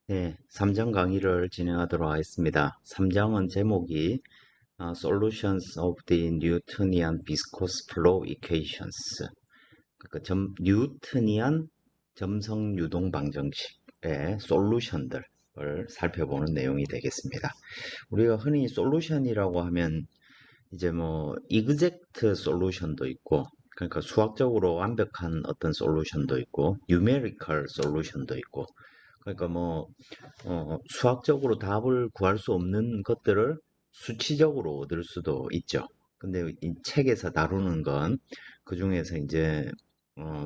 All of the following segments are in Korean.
네, 3장 강의를 진행하도록 하겠습니다. 3장은 제목이 Solutions of the Newtonian Viscous Flow Equations. 그러니까 뉴트니안 점성 유동 방정식의 솔루션들을 살펴보는 내용이 되겠습니다. 우리가 흔히 솔루션이라고 하면 이제 뭐 exact 솔루션도 있고, 그러니까 수학적으로 완벽한 어떤 솔루션도 있고, numerical 솔루션도 있고, 그러니까 뭐 수학적으로 답을 구할 수 없는 것들을 수치적으로 얻을 수도 있죠. 근데 이 책에서 다루는 건 그 중에서 이제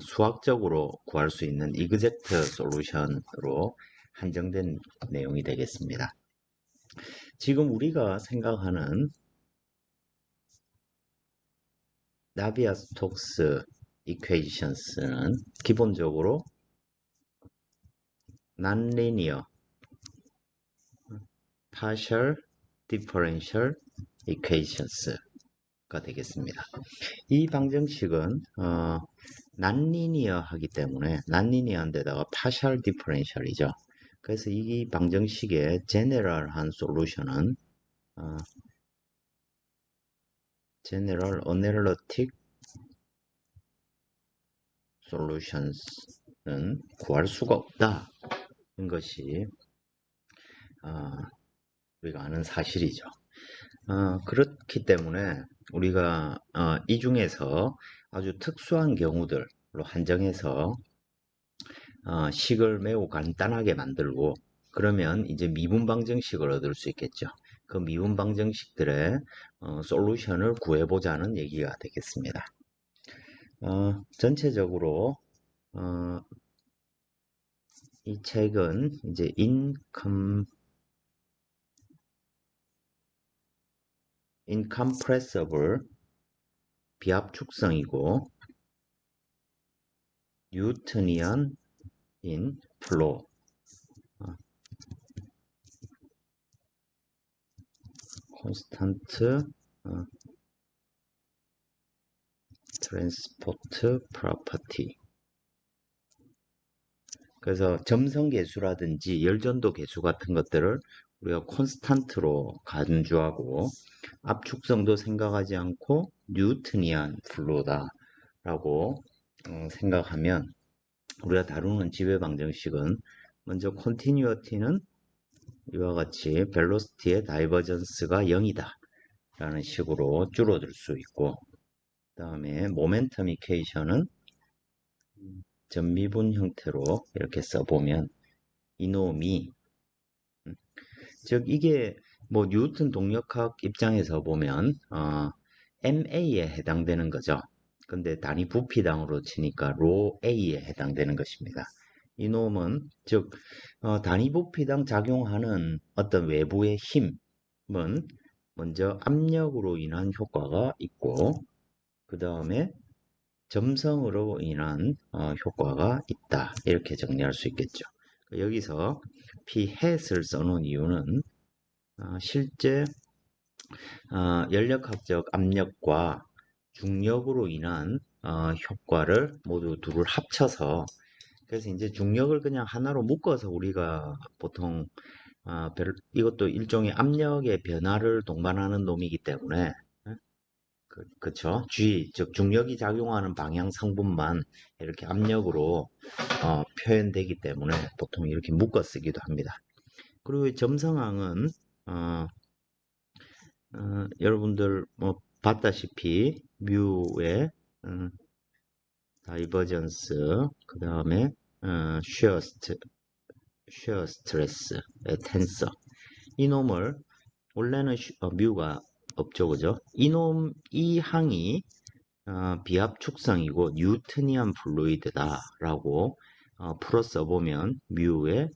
수학적으로 구할 수 있는 이그젝트 솔루션으로 한정된 내용이 되겠습니다. 지금 우리가 생각하는 나비아-스톡스 이퀘이션스는 기본적으로 non-linear partial differential equations가 되겠습니다. 이 방정식은 난리니어하기 때문에 난리니어인데다가 partial differential이죠. 그래서 이 방정식의 general한 솔루션은 general analytic solutions는 구할 수가 없다는 것이 우리가 아는 사실이죠. 그렇기 때문에 우리가 이 중에서 아주 특수한 경우들로 한정해서 식을 매우 간단하게 만들고 그러면 이제 미분 방정식을 얻을 수 있겠죠. 그 미분 방정식들의 솔루션을 구해보자는 얘기가 되겠습니다. 전체적으로 이 책은 이제 incompressible 비압축성이고 뉴트니안 in flow constant transport property. 그래서 점성 계수라든지 열전도 계수 같은 것들을 우리가 콘스탄트로 간주하고 압축성도 생각하지 않고 뉴트니안 플로우다라고 생각하면 우리가 다루는 지배 방정식은 먼저 컨티뉴어티는 이와 같이 벨로시티의 다이버전스가 0이다 라는 식으로 줄어들 수 있고 그 다음에 모멘텀 이퀘이션은 전미분 형태로 이렇게 써보면 이놈이 즉 이게 뭐 뉴턴 동력학 입장에서 보면 MA에 해당되는 거죠. 근데 단위 부피당으로 치니까 로 A에 해당되는 것입니다. 이놈은 즉 단위 부피당 작용하는 어떤 외부의 힘은 먼저 압력으로 인한 효과가 있고 그 다음에 점성으로 인한 효과가 있다. 이렇게 정리할 수 있겠죠. 여기서 P햇을 써놓은 이유는 실제 연력학적 압력과 중력으로 인한 효과를 모두 둘을 합쳐서 그래서 이제 중력을 그냥 하나로 묶어서 우리가 보통 이것도 일종의 압력의 변화를 동반하는 놈이기 때문에 그쵸? G, 즉 중력이 작용하는 방향 성분만 이렇게 압력으로 표현되기 때문에 보통 이렇게 묶어 쓰기도 합니다. 그리고 점성항은 여러분들 뭐 봤다시피 뮤의 다이버전스 그 다음에 쉐어 스트레스의 텐서 이놈을 원래는 뮤가 없죠 그죠 이 항이 비압축성이고 뉴트니안 플루이드다 라고 풀어 써보면 뮤의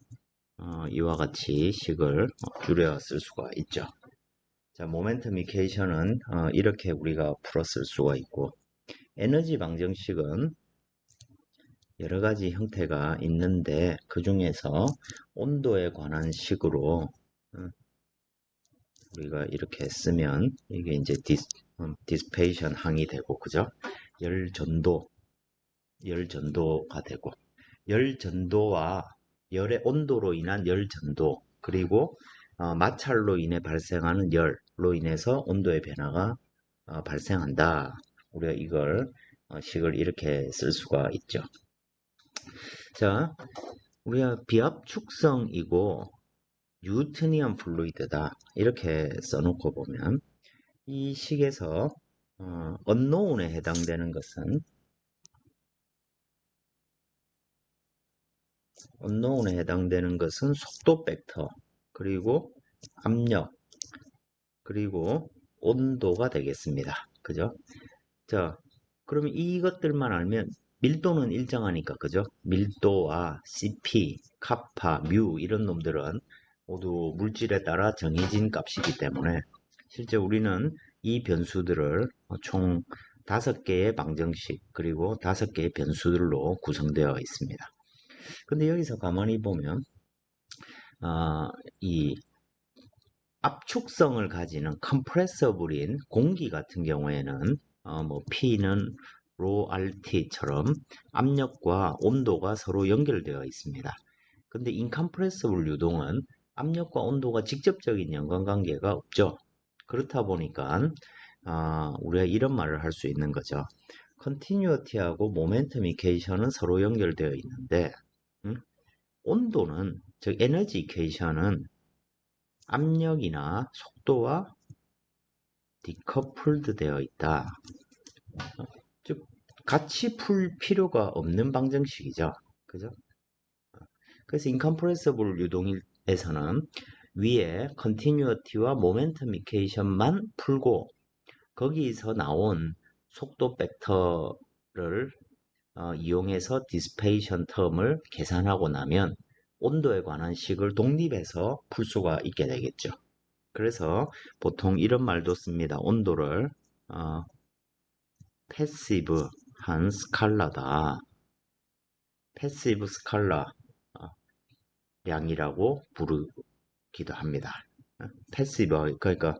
이와 같이 식을 줄여 쓸 수가 있죠. 자, 모멘텀 이퀘이션은 이렇게 우리가 풀어 쓸 수가 있고 에너지 방정식은 여러 가지 형태가 있는데 그 중에서 온도에 관한 식으로 우리가 이렇게 쓰면 이게 이제 디스페이션 항이 되고 그죠? 열전도가 되고 열전도와 열의 온도로 인한 열 전도, 그리고 마찰로 인해 발생하는 열로 인해서 온도의 변화가 발생한다. 우리가 이걸 식을 이렇게 쓸 수가 있죠. 자, 우리가 비압축성이고 뉴트니언 플루이드다 이렇게 써놓고 보면 이 식에서 언노운에 해당되는 것은 속도 벡터, 그리고 압력, 그리고 온도가 되겠습니다. 그죠? 자, 그러면 이것들만 알면 밀도는 일정하니까, 그죠? 밀도와 CP, 카파, 뮤 이런 놈들은 모두 물질에 따라 정해진 값이기 때문에 실제 우리는 이 변수들을 총 5개의 방정식 그리고 5개의 변수들로 구성되어 있습니다. 근데 여기서 가만히 보면 이 압축성을 가지는 컴프레서블인 공기 같은 경우에는 P는 rho RT처럼 압력과 온도가 서로 연결되어 있습니다. 근데 인컴프레서블 유동은 압력과 온도가 직접적인 연관관계가 없죠. 그렇다 보니까 우리가 이런 말을 할 수 있는 거죠. 컨티뉴어티하고 모멘텀 이퀘이션은 서로 연결되어 있는데 온도는, 즉 에너지 이퀘이션은 압력이나 속도와 디커플드 되어 있다. 즉 같이 풀 필요가 없는 방정식이죠. 그죠? 그래서 인컴프레서블 유동에서는 위에 컨티뉴어티와 모멘텀 이퀘이션만 풀고 거기서 나온 속도 벡터를 이용해서 디스페이션 텀을 계산하고 나면 온도에 관한 식을 독립해서 풀 수가 있게 되겠죠. 그래서 보통 이런 말도 씁니다. 온도를 패시브한 스칼라다. 패시브 스칼라 량이라고 부르기도 합니다. 패시브, 그러니까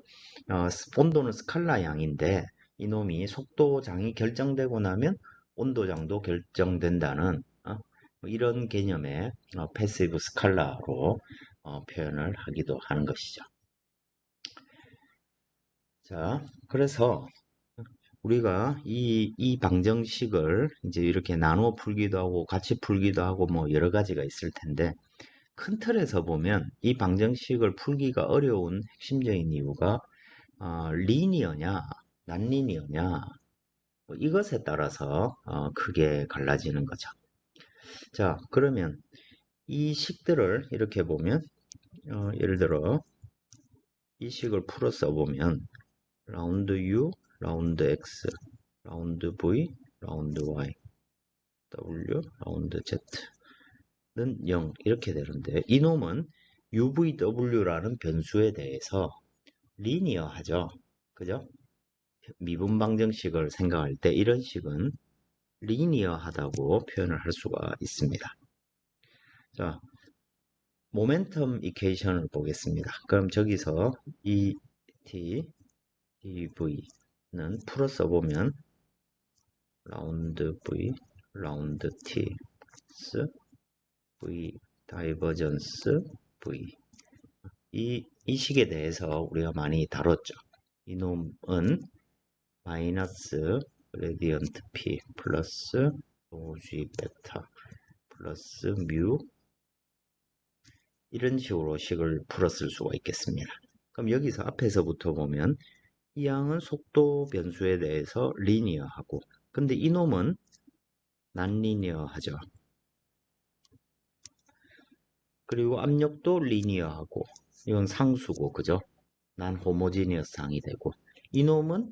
온도는 스칼라 양인데 이놈이 속도장이 결정되고 나면 온도장도 결정된다는 이런 개념의 패시브 스칼라로 표현을 하기도 하는 것이죠. 자, 그래서 우리가 이 방정식을 이제 이렇게 나눠 풀기도 하고 같이 풀기도 하고 뭐 여러 가지가 있을 텐데 큰 틀에서 보면 이 방정식을 풀기가 어려운 핵심적인 이유가 리니어냐 난리니어냐 뭐 이것에 따라서 크게 갈라지는 거죠. 자, 그러면 이 식들을 이렇게 보면 예를 들어 이 식을 풀어 써보면 라운드 U, 라운드 X, 라운드 V, 라운드 Y, W, 라운드 Z는 0 이렇게 되는데 이놈은 UVW라는 변수에 대해서 리니어하죠. 그죠? 미분 방정식을 생각할 때 이런 식은 리니어하다고 표현을 할 수가 있습니다. 자, 모멘텀 이퀘이션을 보겠습니다. 그럼 저기서 이 T, dV는 풀어 써보면 라운드 V, 라운드 T, V, 다이버전스 V 이 식에 대해서 우리가 많이 다뤘죠. 이놈은 마이너스 그레디언트 P 플러스 OG 베타 플러스 뮤 이런 식으로 식을 풀었을 수가 있겠습니다. 그럼 여기서 앞에서부터 보면 이 양은 속도 변수에 대해서 리니어하고 근데 이놈은 난리니어하죠. 그리고 압력도 리니어하고 이건 상수고 그죠? 난 호모지니어스 상이 되고 이놈은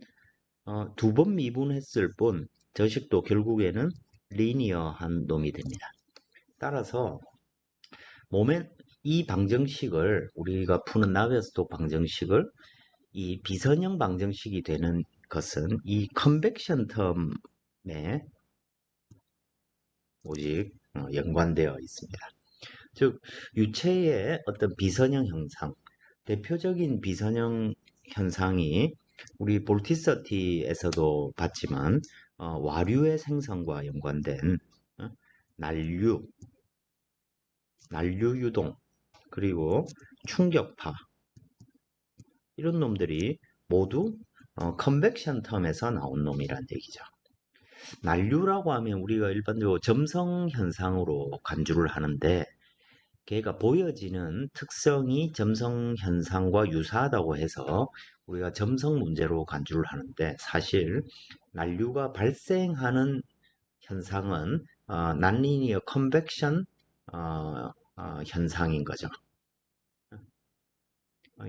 두 번 미분했을 뿐 저식도 결국에는 리니어한 놈이 됩니다. 따라서 이 방정식을 우리가 푸는 나베스톡 방정식을 이 비선형 방정식이 되는 것은 이 컨벡션 텀에 오직 연관되어 있습니다. 즉 유체의 어떤 비선형 현상, 대표적인 비선형 현상이 우리 볼티서티에서도 봤지만 와류의 생성과 연관된 난류, 난류 유동, 그리고 충격파 이런 놈들이 모두 컨벡션 텀에서 나온 놈이란 얘기죠. 난류라고 하면 우리가 일반적으로 점성 현상으로 간주를 하는데 걔가 보여지는 특성이 점성 현상과 유사하다고 해서 우리가 점성 문제로 간주를 하는데 사실 난류가 발생하는 현상은 난리니어 컨벡션 현상인 거죠.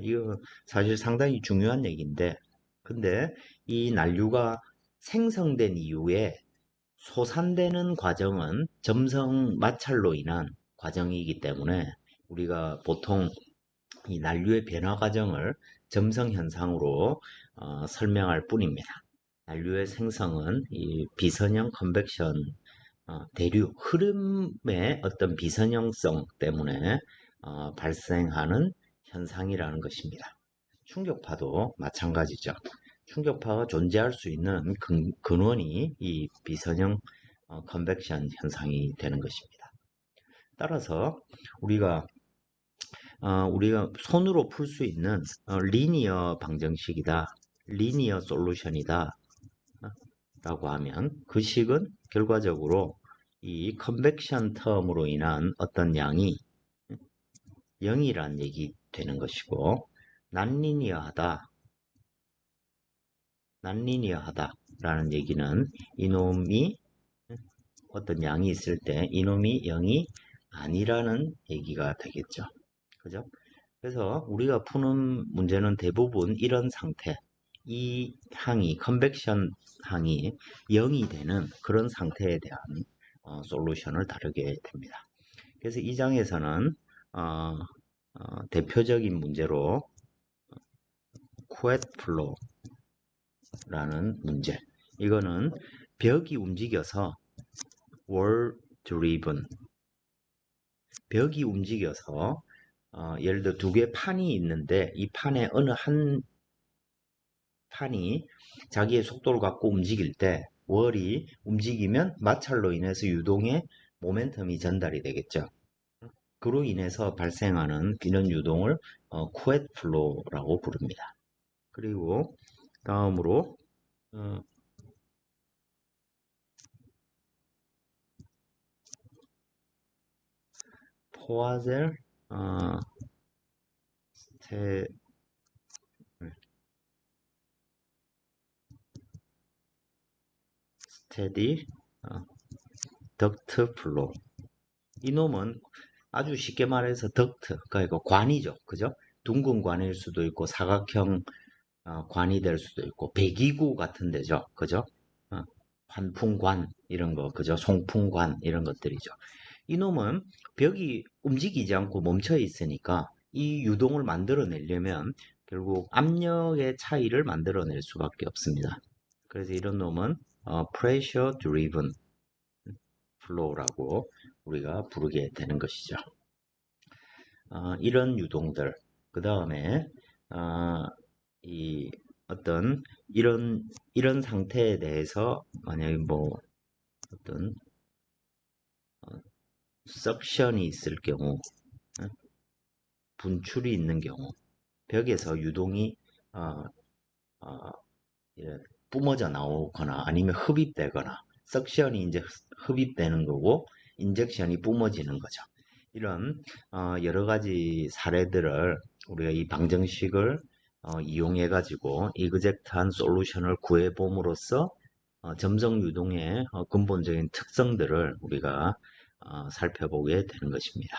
이거 사실 상당히 중요한 얘기인데 근데 이 난류가 생성된 이후에 솟아되는 과정은 점성 마찰로 인한 과정이기 때문에 우리가 보통 이 난류의 변화 과정을 점성 현상으로 설명할 뿐입니다. 난류의 생성은 이 비선형 컨벡션 대류 흐름의 어떤 비선형성 때문에 발생하는 현상이라는 것입니다. 충격파도 마찬가지죠. 충격파가 존재할 수 있는 근원이 이 비선형 컨벡션 현상이 되는 것입니다. 따라서 우리가 손으로 풀 수 있는 리니어 방정식이다, 리니어 솔루션이다 라고 하면 그 식은 결과적으로 이 컨벡션 텀으로 인한 어떤 양이 0이란 얘기 되는 것이고 난리니어하다 라는 얘기는 이놈이 어떤 양이 있을 때 이놈이 0이 아니라는 얘기가 되겠죠. 그죠? 그래서 우리가 푸는 문제는 대부분 이런 상태, 이 항이, 컨벡션 항이 0이 되는 그런 상태에 대한 솔루션을 다루게 됩니다. 그래서 이 장에서는 대표적인 문제로 쿠엣 플로우라는 문제, 이거는 벽이 움직여서 wall driven, 벽이 움직여서 예를 들어 두 개의 판이 있는데 이 판의 어느 한 판이 자기의 속도를 갖고 움직일 때 월이 움직이면 마찰로 인해서 유동의 모멘텀이 전달이 되겠죠. 그로 인해서 발생하는 이런 유동을 쿠엣 플로우라고 부릅니다. 그리고 다음으로 포아젤 스테디 덕트 플로우, 이놈은 아주 쉽게 말해서 덕트, 그러니까 관이죠. 그죠? 둥근 관일 수도 있고 사각형 관이 될 수도 있고 배기구 같은 데죠. 그죠? 환풍관 이런 거, 그죠? 송풍관 이런 것들이죠. 이놈은 벽이 움직이지 않고 멈춰 있으니까 이 유동을 만들어내려면 결국 압력의 차이를 만들어낼 수밖에 없습니다. 그래서 이런 놈은 pressure driven flow라고 우리가 부르게 되는 것이죠. 이런 유동들, 그 다음에 이 어떤 이런 상태에 대해서 만약에 뭐 어떤 석션이 있을 경우, 분출이 있는 경우, 벽에서 유동이 뿜어져 나오거나 아니면 흡입되거나, 석션이 이제 흡입되는 거고 인젝션이 뿜어지는 거죠. 이런 여러 가지 사례들을 우리가 이 방정식을 이용해 가지고 이그젝트한 솔루션을 구해 봄으로써 점성 유동의 근본적인 특성들을 우리가 살펴보게 되는 것입니다.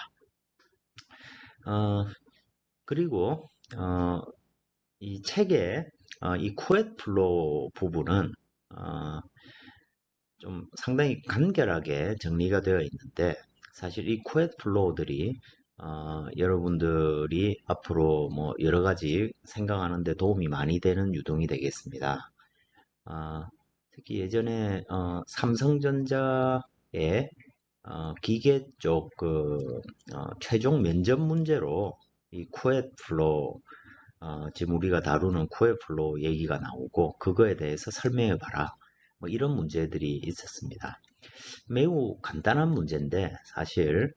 그리고 이 책의 이 쿠엣 플로우 부분은 좀 상당히 간결하게 정리가 되어 있는데 사실 이 쿠엣 플로우들이 여러분들이 앞으로 뭐 여러 가지 생각하는데 도움이 많이 되는 유동이 되겠습니다. 특히 예전에 삼성전자의 기계 쪽 최종 면접 문제로 이 쿠엣 플로우, 지금 우리가 다루는 쿠엣 플로우 얘기가 나오고 그거에 대해서 설명해 봐라, 뭐 이런 문제들이 있었습니다. 매우 간단한 문제인데 사실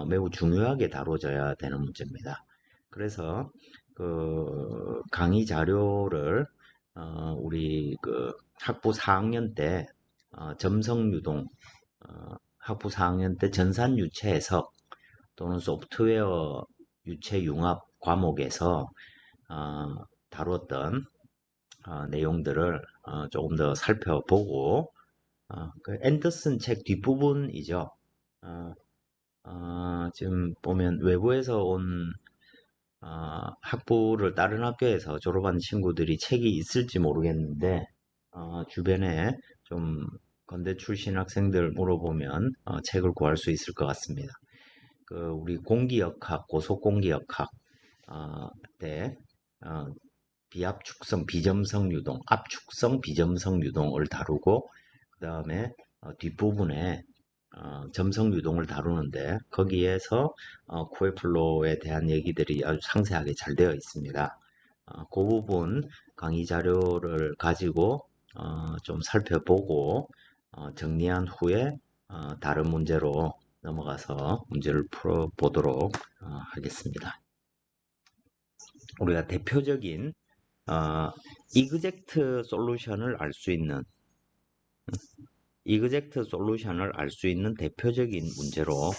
매우 중요하게 다뤄져야 되는 문제입니다. 그래서 그 강의 자료를 우리 그 학부 4학년 때 점성유동 학부 4학년 때 전산유체 해석 또는 소프트웨어 유체 융합 과목에서 다뤘던 내용들을 조금 더 살펴보고 그 앤더슨 책 뒷부분이죠. 어, 지금 보면 외부에서 온 학부를 다른 학교에서 졸업한 친구들이 책이 있을지 모르겠는데 주변에 좀 건대 출신 학생들 물어보면 책을 구할 수 있을 것 같습니다. 그 우리 공기역학, 고속공기역학 때 비압축성 비점성 유동, 압축성 비점성 유동을 다루고 그 다음에 뒷부분에 점성 유동을 다루는데 거기에서 코에플로에 대한 얘기들이 아주 상세하게 잘 되어 있습니다. 그 부분 강의 자료를 가지고 좀 살펴보고 정리한 후에 다른 문제로 넘어가서 문제를 풀어보도록 하겠습니다. 우리가 대표적인 이그젝트 솔루션을 알 수 있는 대표적인 문제로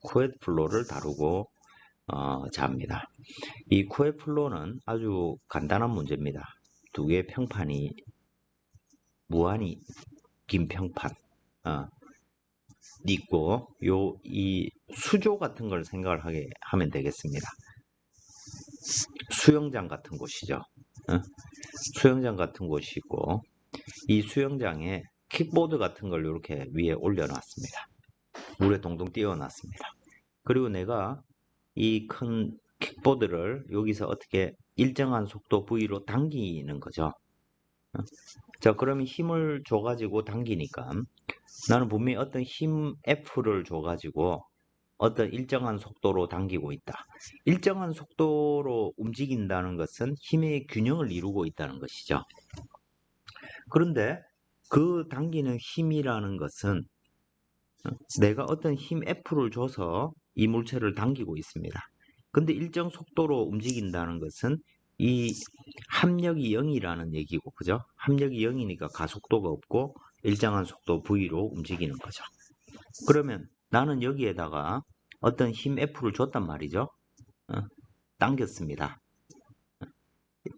쿠엣플로를 다루고 잡니다. 이 쿠엣플로는 아주 간단한 문제입니다. 두 개의 평판이 무한히 긴 평판 있고 이 수조 같은 걸 생각을 하면 되겠습니다. 수영장 같은 곳이죠. 수영장 같은 곳이고 이 수영장에 킥보드 같은 걸 이렇게 위에 올려놨습니다. 물에 동동 띄워놨습니다. 그리고 내가 이 큰 킥보드를 여기서 어떻게 일정한 속도 V로 당기는 거죠. 자, 그러면 힘을 줘가지고 당기니까 나는 분명히 어떤 힘 F를 줘가지고 어떤 일정한 속도로 당기고 있다. 일정한 속도로 움직인다는 것은 힘의 균형을 이루고 있다는 것이죠. 그런데 그 당기는 힘이라는 것은 내가 어떤 힘 F를 줘서 이 물체를 당기고 있습니다. 근데 일정 속도로 움직인다는 것은 이 합력이 0이라는 얘기고, 그죠? 합력이 0이니까 가속도가 없고 일정한 속도 V로 움직이는 거죠. 그러면 나는 여기에다가 어떤 힘 F를 줬단 말이죠. 당겼습니다.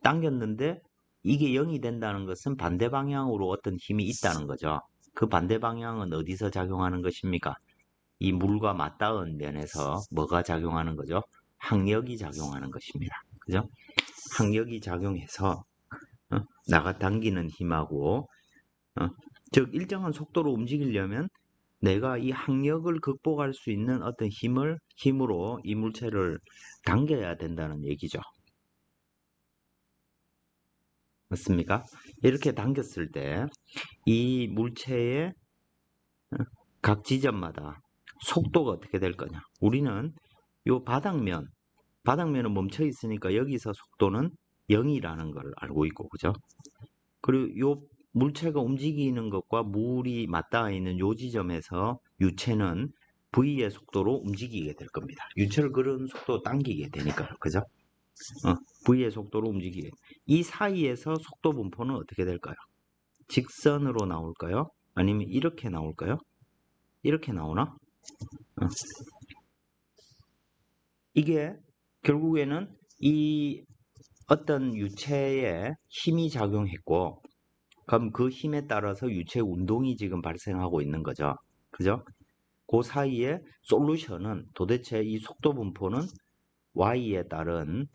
당겼는데 이게 0이 된다는 것은 반대 방향으로 어떤 힘이 있다는 거죠. 그 반대 방향은 어디서 작용하는 것입니까? 이 물과 맞닿은 면에서 뭐가 작용하는 거죠? 항력이 작용하는 것입니다. 그죠? 항력이 작용해서 나가 당기는 힘하고 즉 일정한 속도로 움직이려면 내가 이 항력을 극복할 수 있는 어떤 힘으로 이 물체를 당겨야 된다는 얘기죠. 맞습니까? 이렇게 당겼을 때 이 물체의 각 지점마다 속도가 어떻게 될 거냐? 우리는 이 바닥면은 멈춰 있으니까 여기서 속도는 0이라는 걸 알고 있고, 그죠? 그리고 이 물체가 움직이는 것과 물이 맞닿아 있는 이 지점에서 유체는 V의 속도로 움직이게 될 겁니다. 유체를 그런 속도로 당기게 되니까요, 그죠? V의 속도로 움직이게. 이 사이에서 속도 분포는 어떻게 될까요? 직선으로 나올까요? 아니면 이렇게 나올까요? 이렇게 나오나? 이게 결국에는 이 어떤 유체에 힘이 작용했고 그럼 그 힘에 따라서 유체 운동이 지금 발생하고 있는 거죠. 그죠? 그 사이에 솔루션은 도대체 이 속도 분포는 y에 따른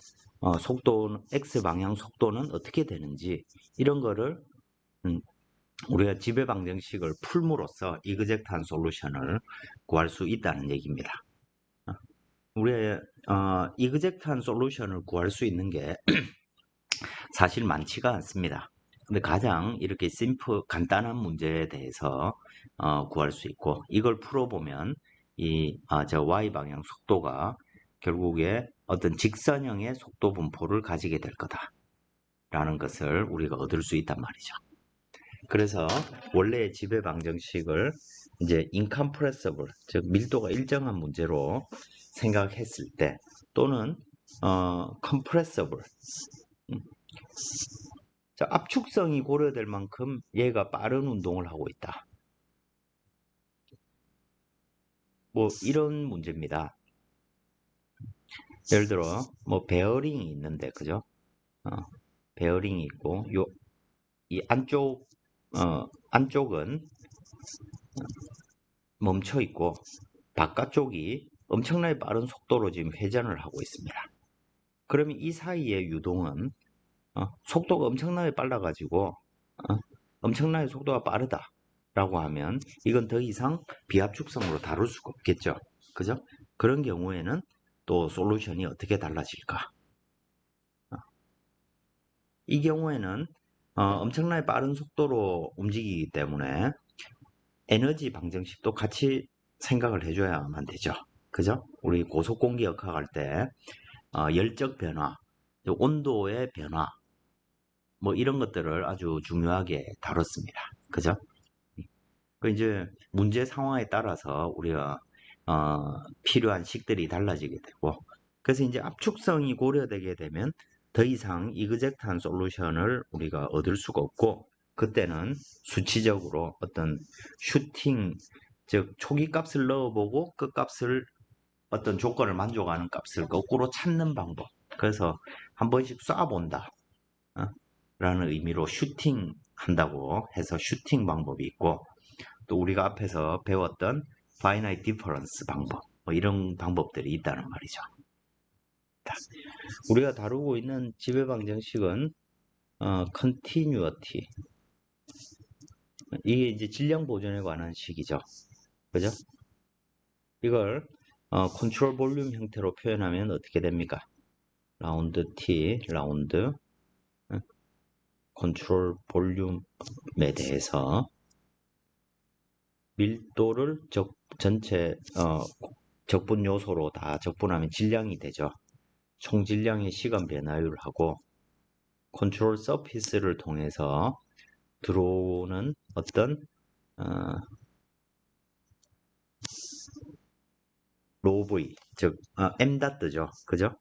속도 x 방향 속도는 어떻게 되는지 이런 거를 우리가 지배방정식을 풀므로써 이그젝트한 솔루션을 구할 수 있다는 얘기입니다. 우리의 이그젝트한 솔루션을 구할 수 있는 게 사실 많지가 않습니다. 근데 가장 이렇게 간단한 문제에 대해서 구할 수 있고 이걸 풀어보면 저 y 방향 속도가 결국에 어떤 직선형의 속도 분포를 가지게 될 거다라는 것을 우리가 얻을 수 있단 말이죠. 그래서 원래의 지배방정식을 이제 incompressible, 즉 밀도가 일정한 문제로 생각했을 때, 또는 compressible, 자, 압축성이 고려될 만큼 얘가 빠른 운동을 하고 있다. 뭐 이런 문제입니다. 예를 들어 뭐 베어링이 있는데, 그죠? 베어링이 있고 이 안쪽은 멈춰 있고 바깥쪽이 엄청나게 빠른 속도로 지금 회전을 하고 있습니다. 그러면 이 사이의 유동은 속도가 엄청나게 빨라가지고 엄청나게 속도가 빠르다라고 하면 이건 더 이상 비압축성으로 다룰 수가 없겠죠. 그죠? 그런 경우에는 또 솔루션이 어떻게 달라질까? 이 경우에는 엄청나게 빠른 속도로 움직이기 때문에 에너지 방정식도 같이 생각을 해줘야만 되죠. 그죠? 우리 고속 공기역학 할 때 열적 변화, 온도의 변화, 뭐 이런 것들을 아주 중요하게 다뤘습니다. 그죠? 그 이제 문제 상황에 따라서 우리가 필요한 식들이 달라지게 되고, 그래서 이제 압축성이 고려되게 되면 더 이상 이그젝트한 솔루션을 우리가 얻을 수가 없고, 그때는 수치적으로 어떤 슈팅, 즉 초기 값을 넣어보고 끝값을 어떤 조건을 만족하는 값을 거꾸로 찾는 방법. 그래서 한 번씩 쏴본다 라는 의미로 슈팅 한다고 해서 슈팅 방법이 있고, 또 우리가 앞에서 배웠던 finite difference 방법, 뭐 이런 방법들이 있다는 말이죠. 우리가 다루고 있는 지배방정식은 continuity, 이게 이제 질량 보존에 관한 식이죠. 그죠? 이걸 컨트롤 볼륨 형태로 표현하면 어떻게 됩니까? 라운드 t, 라운드 컨트롤 볼륨에 대해서 밀도를 전체 적분 요소로 다 적분하면 질량이 되죠. 총 질량의 시간 변화율하고 컨트롤 서피스를 통해서 들어오는 어떤 로우 V, 즉 m 다트죠. 그죠?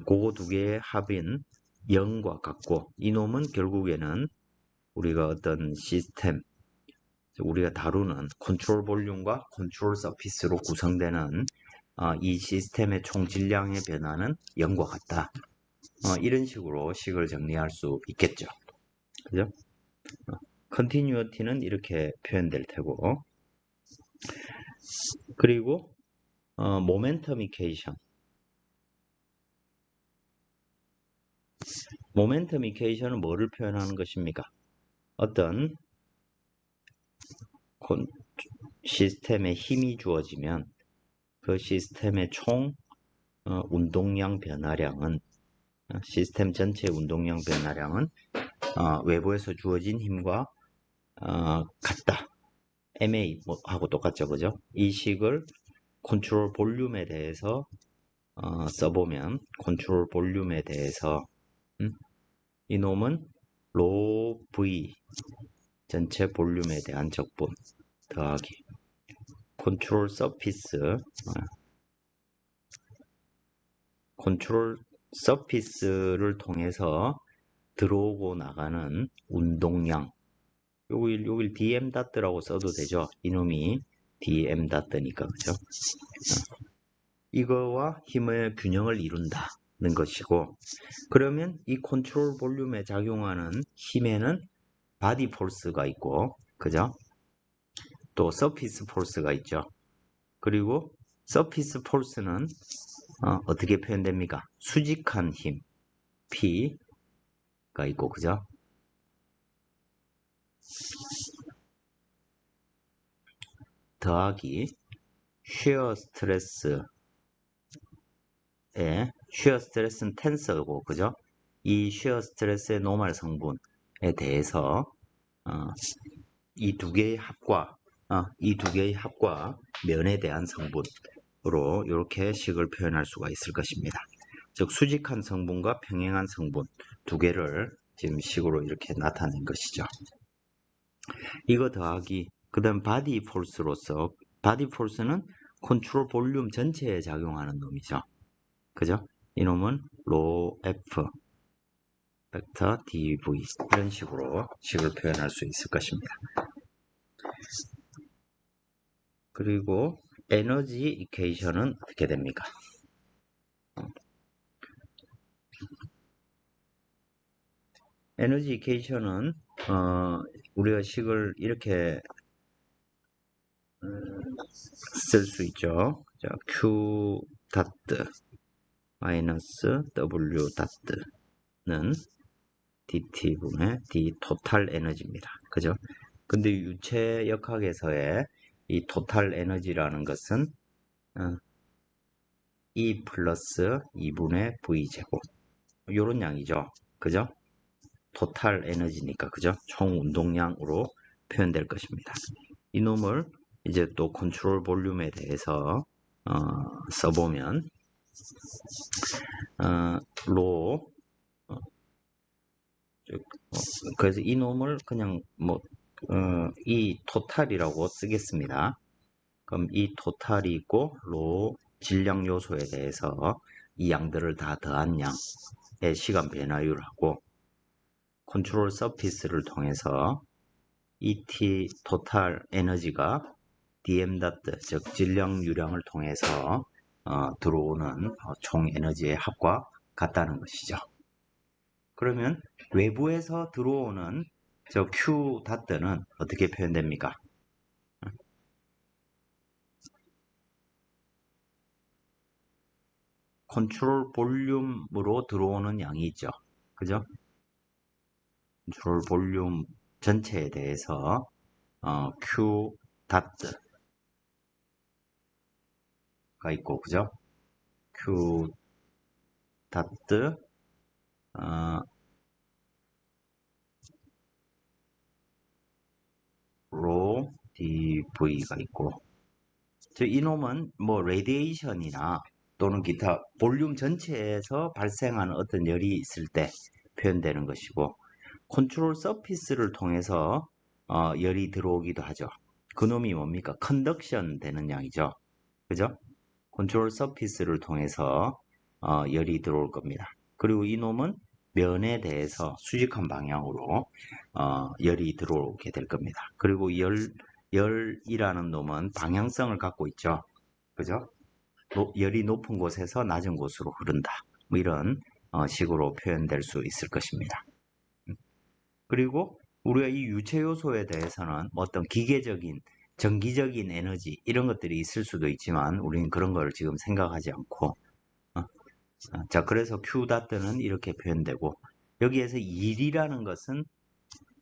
그거 두 개의 합인 0과 같고, 이놈은 결국에는 우리가 어떤 시스템, 우리가 다루는 컨트롤 볼륨과 컨트롤 서피스로 구성되는 이 시스템의 총 질량의 변화는 0과 같다. 이런 식으로 식을 정리할 수 있겠죠. 그죠? 컨티뉴어티는 이렇게 표현될 테고, 그리고 모멘텀 이케이션. 모멘텀 이케이션은 뭐를 표현하는 것입니까? 어떤 시스템에 힘이 주어지면 그 시스템의 총 운동량 변화량은, 시스템 전체 운동량 변화량은 외부에서 주어진 힘과 같다. MA하고 똑같죠. 그죠? 이 식을 컨트롤 볼륨에 대해서 써보면, 컨트롤 볼륨에 대해서 이놈은 로 V, 전체 볼륨에 대한 적분 더하기 컨트롤 서피스, 컨트롤 서피스를 통해서 들어오고 나가는 운동량, 요길 dm 다트라고 써도 되죠. 이놈이 dm 다트니까. 그죠? 이거와 힘의 균형을 이룬다는 것이고, 그러면 이 컨트롤 볼륨에 작용하는 힘에는 바디 폴스가 있고, 그죠? 또 서피스 폴스가 있죠. 그리고 서피스 폴스는 어떻게 표현됩니까? 수직한 힘 P가 있고, 그죠? 더하기 shear 스트레스의, shear 스트레스는 텐서고, 그죠? 이 shear 스트레스의 노멀 성분에 대해서 이 두 개의 합과 면에 대한 성분으로 이렇게 식을 표현할 수가 있을 것입니다. 즉 수직한 성분과 평행한 성분 두 개를 지금 식으로 이렇게 나타낸 것이죠. 이거 더하기 그 다음 바디 폴스로서, 바디 폴스는 컨트롤 볼륨 전체에 작용하는 놈이죠. 그죠? 이놈은 로 F 벡터 dv 이런 식으로 식을 표현할 수 있을 것입니다. 그리고 에너지 이퀘이션은 어떻게 됩니까? 에너지 이퀘이션은 우리가 식을 이렇게 쓸 수 있죠. 자, Q 다트 마이너스 W 다트는 dt분의 d 토탈 에너지입니다. 그죠? 근데 유체 역학에서의 이 토탈 에너지라는 것은 E 플러스 2분의 V제곱 요런 양이죠. 그죠? 토탈 에너지니까 그죠? 총 운동량으로 표현될 것입니다. 이놈을 이제 또 컨트롤 볼륨에 대해서 써보면 로 그래서 이놈을 그냥 이 토탈이라고 쓰겠습니다. 그럼 이 토탈이 있고 로 질량 요소에 대해서 이 양들을 다 더한 양의 시간 변화율하고 컨트롤 서피스를 통해서 ET 토탈 에너지가 dm 다트 즉 질량 유량을 통해서 들어오는 총 에너지의 합과 같다는 것이죠. 그러면 외부에서 들어오는 저 Q 다트는 어떻게 표현됩니까? 컨트롤 볼륨으로 들어오는 양이 있죠. 그죠? 컨트롤 볼륨 전체에 대해서 Q 다트가 있고, 그죠? Q 다트 로 dv가 있고, 이놈은 뭐 레디에이션이나 또는 기타 볼륨 전체에서 발생하는 어떤 열이 있을 때 표현되는 것이고, 컨트롤 서피스를 통해서 열이 들어오기도 하죠. 그놈이 뭡니까? 컨덕션 되는 양이죠. 그죠? 컨트롤 서피스를 통해서 열이 들어올 겁니다. 그리고 이놈은 면에 대해서 수직한 방향으로 열이 들어오게 될 겁니다. 그리고 열이라는 놈은 방향성을 갖고 있죠. 그죠? 열이 높은 곳에서 낮은 곳으로 흐른다. 뭐 이런 식으로 표현될 수 있을 것입니다. 그리고 우리가 이 유체 요소에 대해서는 어떤 기계적인 전기적인 에너지 이런 것들이 있을 수도 있지만 우리는 그런 걸 지금 생각하지 않고 자, 그래서 Q 다트는 이렇게 표현되고, 여기에서 일이라는 것은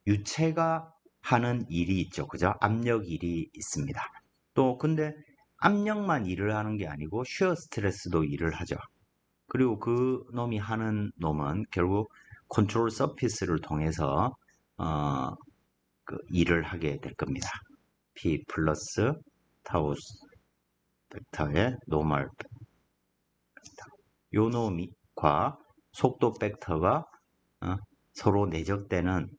유체가 하는 일이 있죠. 그죠? 압력 일이 있습니다. 또 근데 압력만 일을 하는 게 아니고 쉬어 스트레스도 일을 하죠. 그리고 그 놈이 하는 놈은 결국 컨트롤 서피스를 통해서 그 일을 하게 될 겁니다. P 플러스 타우 벡터의 노멀 요 놈과 속도 벡터가 서로 내적되는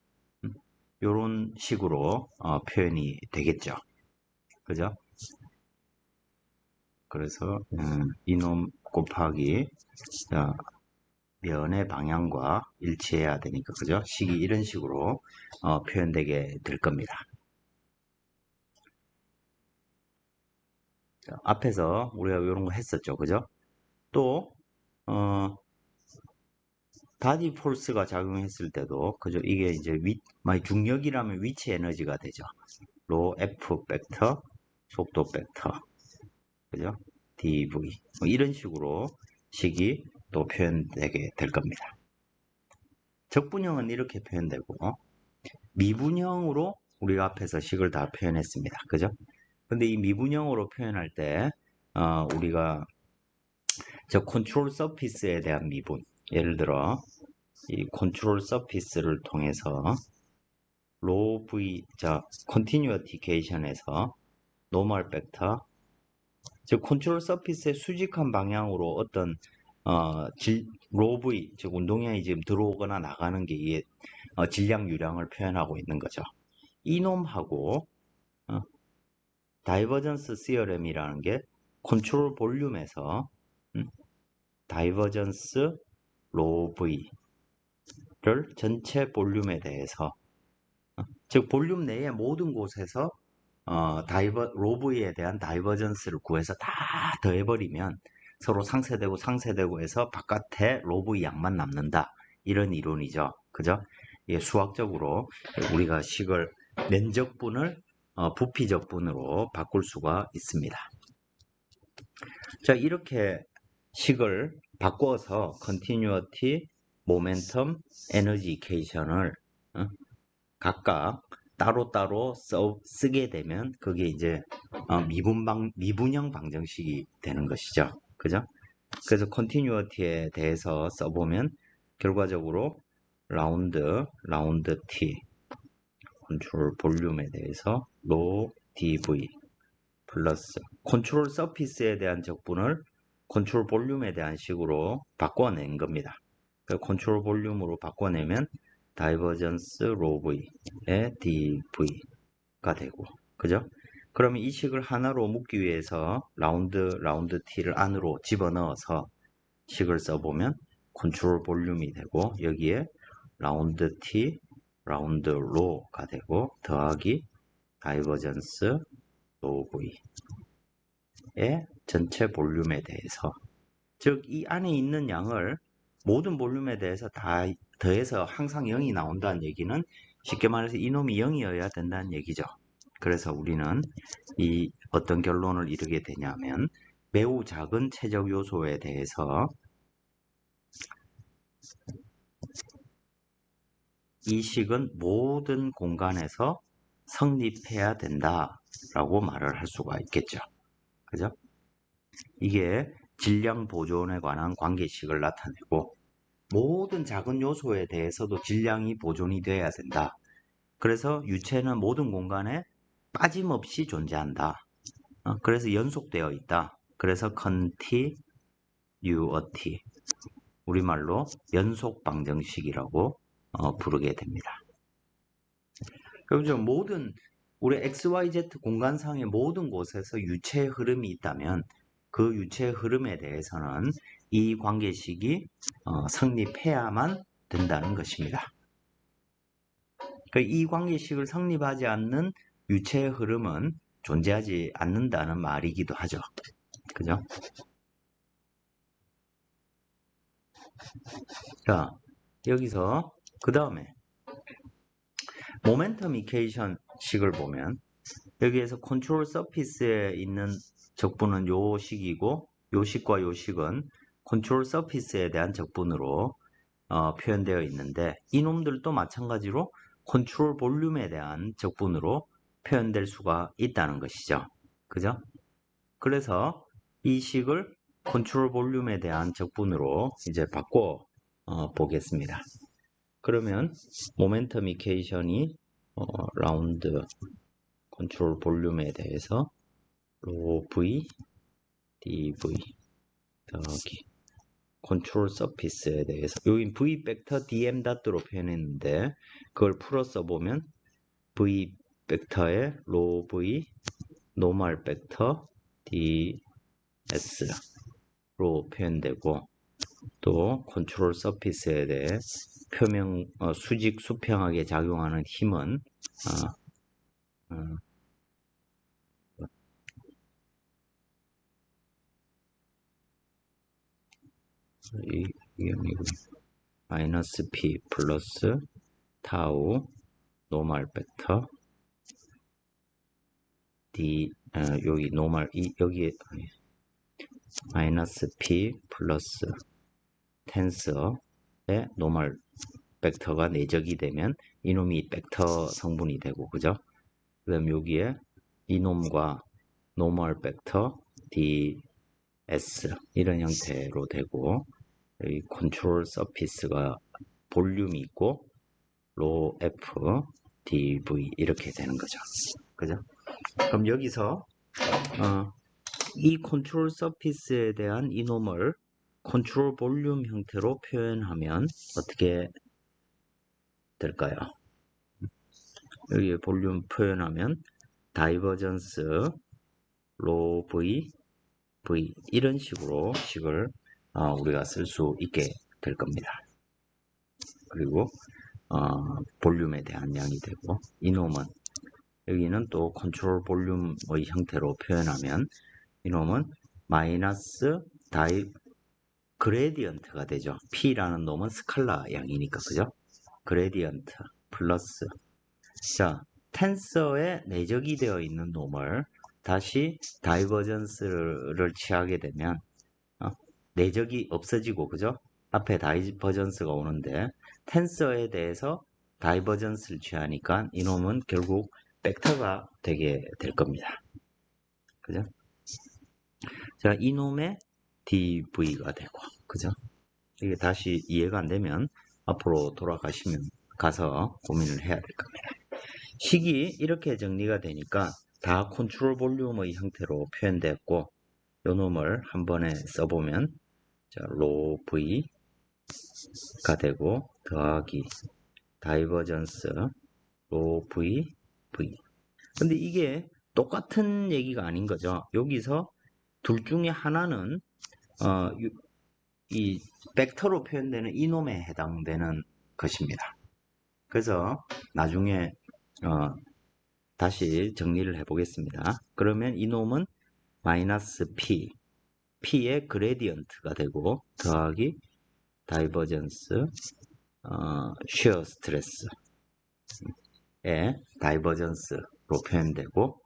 이런 식으로 표현이 되겠죠. 그죠? 그래서 이놈 곱하기 면의 방향과 일치해야 되니까 그죠? 식이 이런 식으로 표현되게 될 겁니다. 자, 앞에서 우리가 이런 거 했었죠. 그죠? 또 바디 폴스가 작용했을 때도 그죠? 이게 이제 만약 중력이라면 위치 에너지가 되죠. 로 F 벡터 속도 벡터 그죠? dv 뭐 이런 식으로 식이 또 표현되게 될 겁니다. 적분형은 이렇게 표현되고 미분형으로 우리가 앞에서 식을 다 표현했습니다. 그죠? 근데 이 미분형으로 표현할 때 우리가 저 컨트롤 서피스에 대한 미분 예를 들어 이 컨트롤 서피스를 통해서 로 v 컨티뉴어티케이션에서 노멀 벡터 즉 컨트롤 서피스의 수직한 방향으로 어떤 로 v 즉 운동량이 지금 들어오거나 나가는 게 질량 유량을 표현하고 있는 거죠. 이놈하고 다이버전스 시어렘이라는 게 컨트롤 볼륨에서 다이버전스 로 V를 전체 볼륨에 대해서 즉 볼륨 내의 모든 곳에서 로 V에 대한 다이버전스를 구해서 다 더해버리면 서로 상쇄되고 상쇄되고 해서 바깥에 로 V 양만 남는다. 이런 이론이죠. 그죠? 예, 수학적으로 우리가 식을 면적분을 부피적분으로 바꿀 수가 있습니다. 자, 이렇게 식을 바꿔서 continuity, momentum, energy equation을 각각 따로따로 쓰게 되면 그게 이제 미분형 방정식이 되는 것이죠. 그죠? 그래서 continuity에 대해서 써보면 결과적으로 라운드 t 컨트롤 볼륨에 대해서 로 dv 플러스 컨트롤 서피스에 대한 적분을 컨트롤 볼륨에 대한 식으로 바꿔낸 겁니다. 컨트롤 볼륨으로 바꿔내면 다이버전스 로 V의 dV가 되고, 그죠? 그러면 이 식을 하나로 묶기 위해서 라운드 t를 안으로 집어넣어서 식을 써보면 컨트롤 볼륨이 되고, 여기에 라운드 t, 라운드 로가 되고, 더하기 다이버전스 로 V의 전체 볼륨에 대해서, 즉 이 안에 있는 양을 모든 볼륨에 대해서 다 더해서 항상 0이 나온다는 얘기는 쉽게 말해서 이놈이 0이어야 된다는 얘기죠. 그래서 우리는 이 어떤 결론을 이루게 되냐면 매우 작은 최적 요소에 대해서 이 식은 모든 공간에서 성립해야 된다라고 말을 할 수가 있겠죠. 그죠? 이게 질량 보존에 관한 관계식을 나타내고 모든 작은 요소에 대해서도 질량이 보존이 돼야 된다. 그래서 유체는 모든 공간에 빠짐없이 존재한다. 그래서 연속되어 있다. 그래서 continuity, 우리말로 연속 방정식이라고 부르게 됩니다. 그리고 모든 우리 XYZ 공간상의 모든 곳에서 유체의 흐름이 있다면 그 유체의 흐름에 대해서는 이 관계식이 성립해야만 된다는 것입니다. 이 관계식을 성립하지 않는 유체의 흐름은 존재하지 않는다는 말이기도 하죠. 그죠? 자, 여기서 그 다음에 모멘텀 이퀘이션 식을 보면 여기에서 컨트롤 서피스에 있는 적분은 요 식이고 요 식과 요 식은 컨트롤 서피스에 대한 적분으로 표현되어 있는데 이놈들도 마찬가지로 컨트롤 볼륨에 대한 적분으로 표현될 수가 있다는 것이죠. 그죠? 그래서 이 식을 컨트롤 볼륨에 대한 적분으로 이제 바꿔 보겠습니다. 그러면 모멘텀 이퀘이션이 라운드 컨트롤 볼륨에 대해서 로 V dV 더하기 컨트롤 서피스에 대해서 여기 V 벡터 dm 닷으로 표현했는데 그걸 풀어 써보면 V 벡터의 로 V 노멀 벡터 ds로 표현되고 또 컨트롤 서피스에 대해 표면 수직 수평하게 작용하는 힘은 마이너스 p 플러스 타우 노멀 벡터 d 여기 노멀 여기에 마이너스 p 플러스 텐서의 노멀 벡터가 내적이 되면 이놈이 벡터 성분이 되고, 그죠? 그 다음 여기에 이놈과 노멀 벡터 ds 이런 형태로 되고 여기 컨트롤 서피스가 볼륨이 있고 로 f dv 이렇게 되는 거죠. 그죠? 그럼 여기서 이 컨트롤 서피스에 대한 이놈을 컨트롤 볼륨 형태로 표현하면 어떻게 될까요? 여기에 볼륨 표현하면 다이버전스 로 V, V 이런 식으로 식을 우리가 쓸 수 있게 될 겁니다. 그리고 볼륨에 대한 양이 되고 이놈은 여기는 또 컨트롤 볼륨의 형태로 표현하면 이놈은 마이너스 그레디언트가 되죠. P라는 놈은 스칼라 양이니까 그죠? 그레디언트 플러스 자 텐서에 내적이 되어 있는 놈을 다시 다이버전스를 취하게 되면 내적이 없어지고 그죠? 앞에 다이버전스가 오는데 텐서에 대해서 다이버전스를 취하니까 이놈은 결국 벡터가 되게 될 겁니다. 그죠? 자, 이놈의 dv가 되고 그죠? 이게 다시 이해가 안 되면 앞으로 돌아가시면 가서 고민을 해야 될 겁니다. 식이 이렇게 정리가 되니까 다 컨트롤 볼륨의 형태로 표현됐고 요 놈을 한 번에 써보면 자, 로 v가 되고 더하기 다이버전스 로 v v 근데 이게 똑같은 얘기가 아닌 거죠. 여기서 둘 중에 하나는 이 벡터로 표현되는 이놈에 해당되는 것입니다. 그래서 나중에 다시 정리를 해보겠습니다. 그러면 이놈은 마이너스 P, P의 그레디언트가 되고 더하기 다이버전스 shear 스트레스의 다이버전스로 표현되고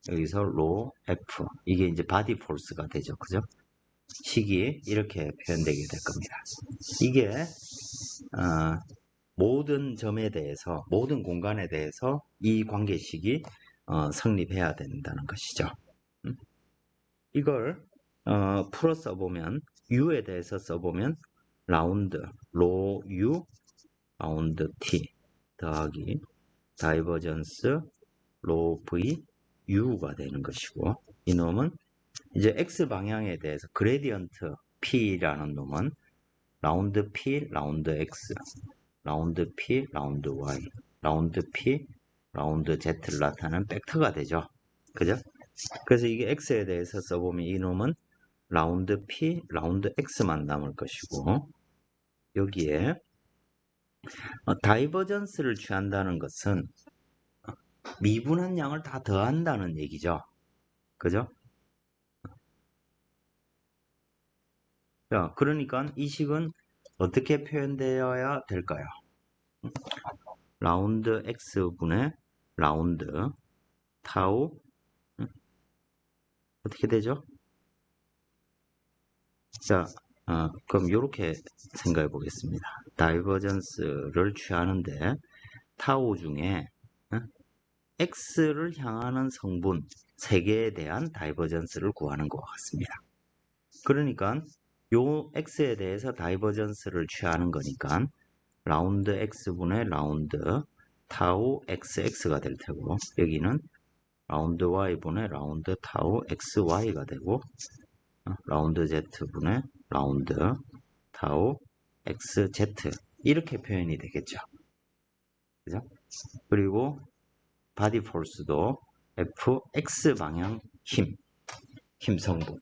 여기서 로 F 이게 이제 바디 포스가 되죠. 그죠? 식이 이렇게 표현되게 될 겁니다. 이게 모든 점에 대해서 모든 공간에 대해서 이 관계식이 성립해야 된다는 것이죠. 이걸 풀어 써보면 U에 대해서 써보면 라운드 로 U 라운드 T 더하기 다이버전스 로 V U가 되는 것이고 이놈은 이제 X 방향에 대해서 그레디언트 P라는 놈은 라운드 P 라운드 X 라운드 P 라운드 Y 라운드 P 라운드 Z를 나타내는 벡터가 되죠. 그죠? 그래서 이게 X에 대해서 써보면 이놈은 라운드 P 라운드 X만 남을 것이고 여기에 다이버전스를 취한다는 것은 미분한 양을 다 더한다는 얘기죠. 그죠? 자, 그러니까 이 식은 어떻게 표현되어야 될까요? 라운드 x분의 라운드 타우 어떻게 되죠? 자, 그럼 이렇게 생각해 보겠습니다. 다이버전스를 취하는데 타우 중에 x를 향하는 성분 3개에 대한 다이버전스를 구하는 것 같습니다. 그러니까 요 x에 대해서 다이버전스를 취하는 거니까 라운드 x분의 라운드 타우 xx가 될 테고 여기는 라운드 y분의 라운드 타우 xy가 되고 라운드 z분의 라운드 타우 xz 이렇게 표현이 되겠죠. 그죠? 그리고 바디 포스도 fx 방향 힘 성분.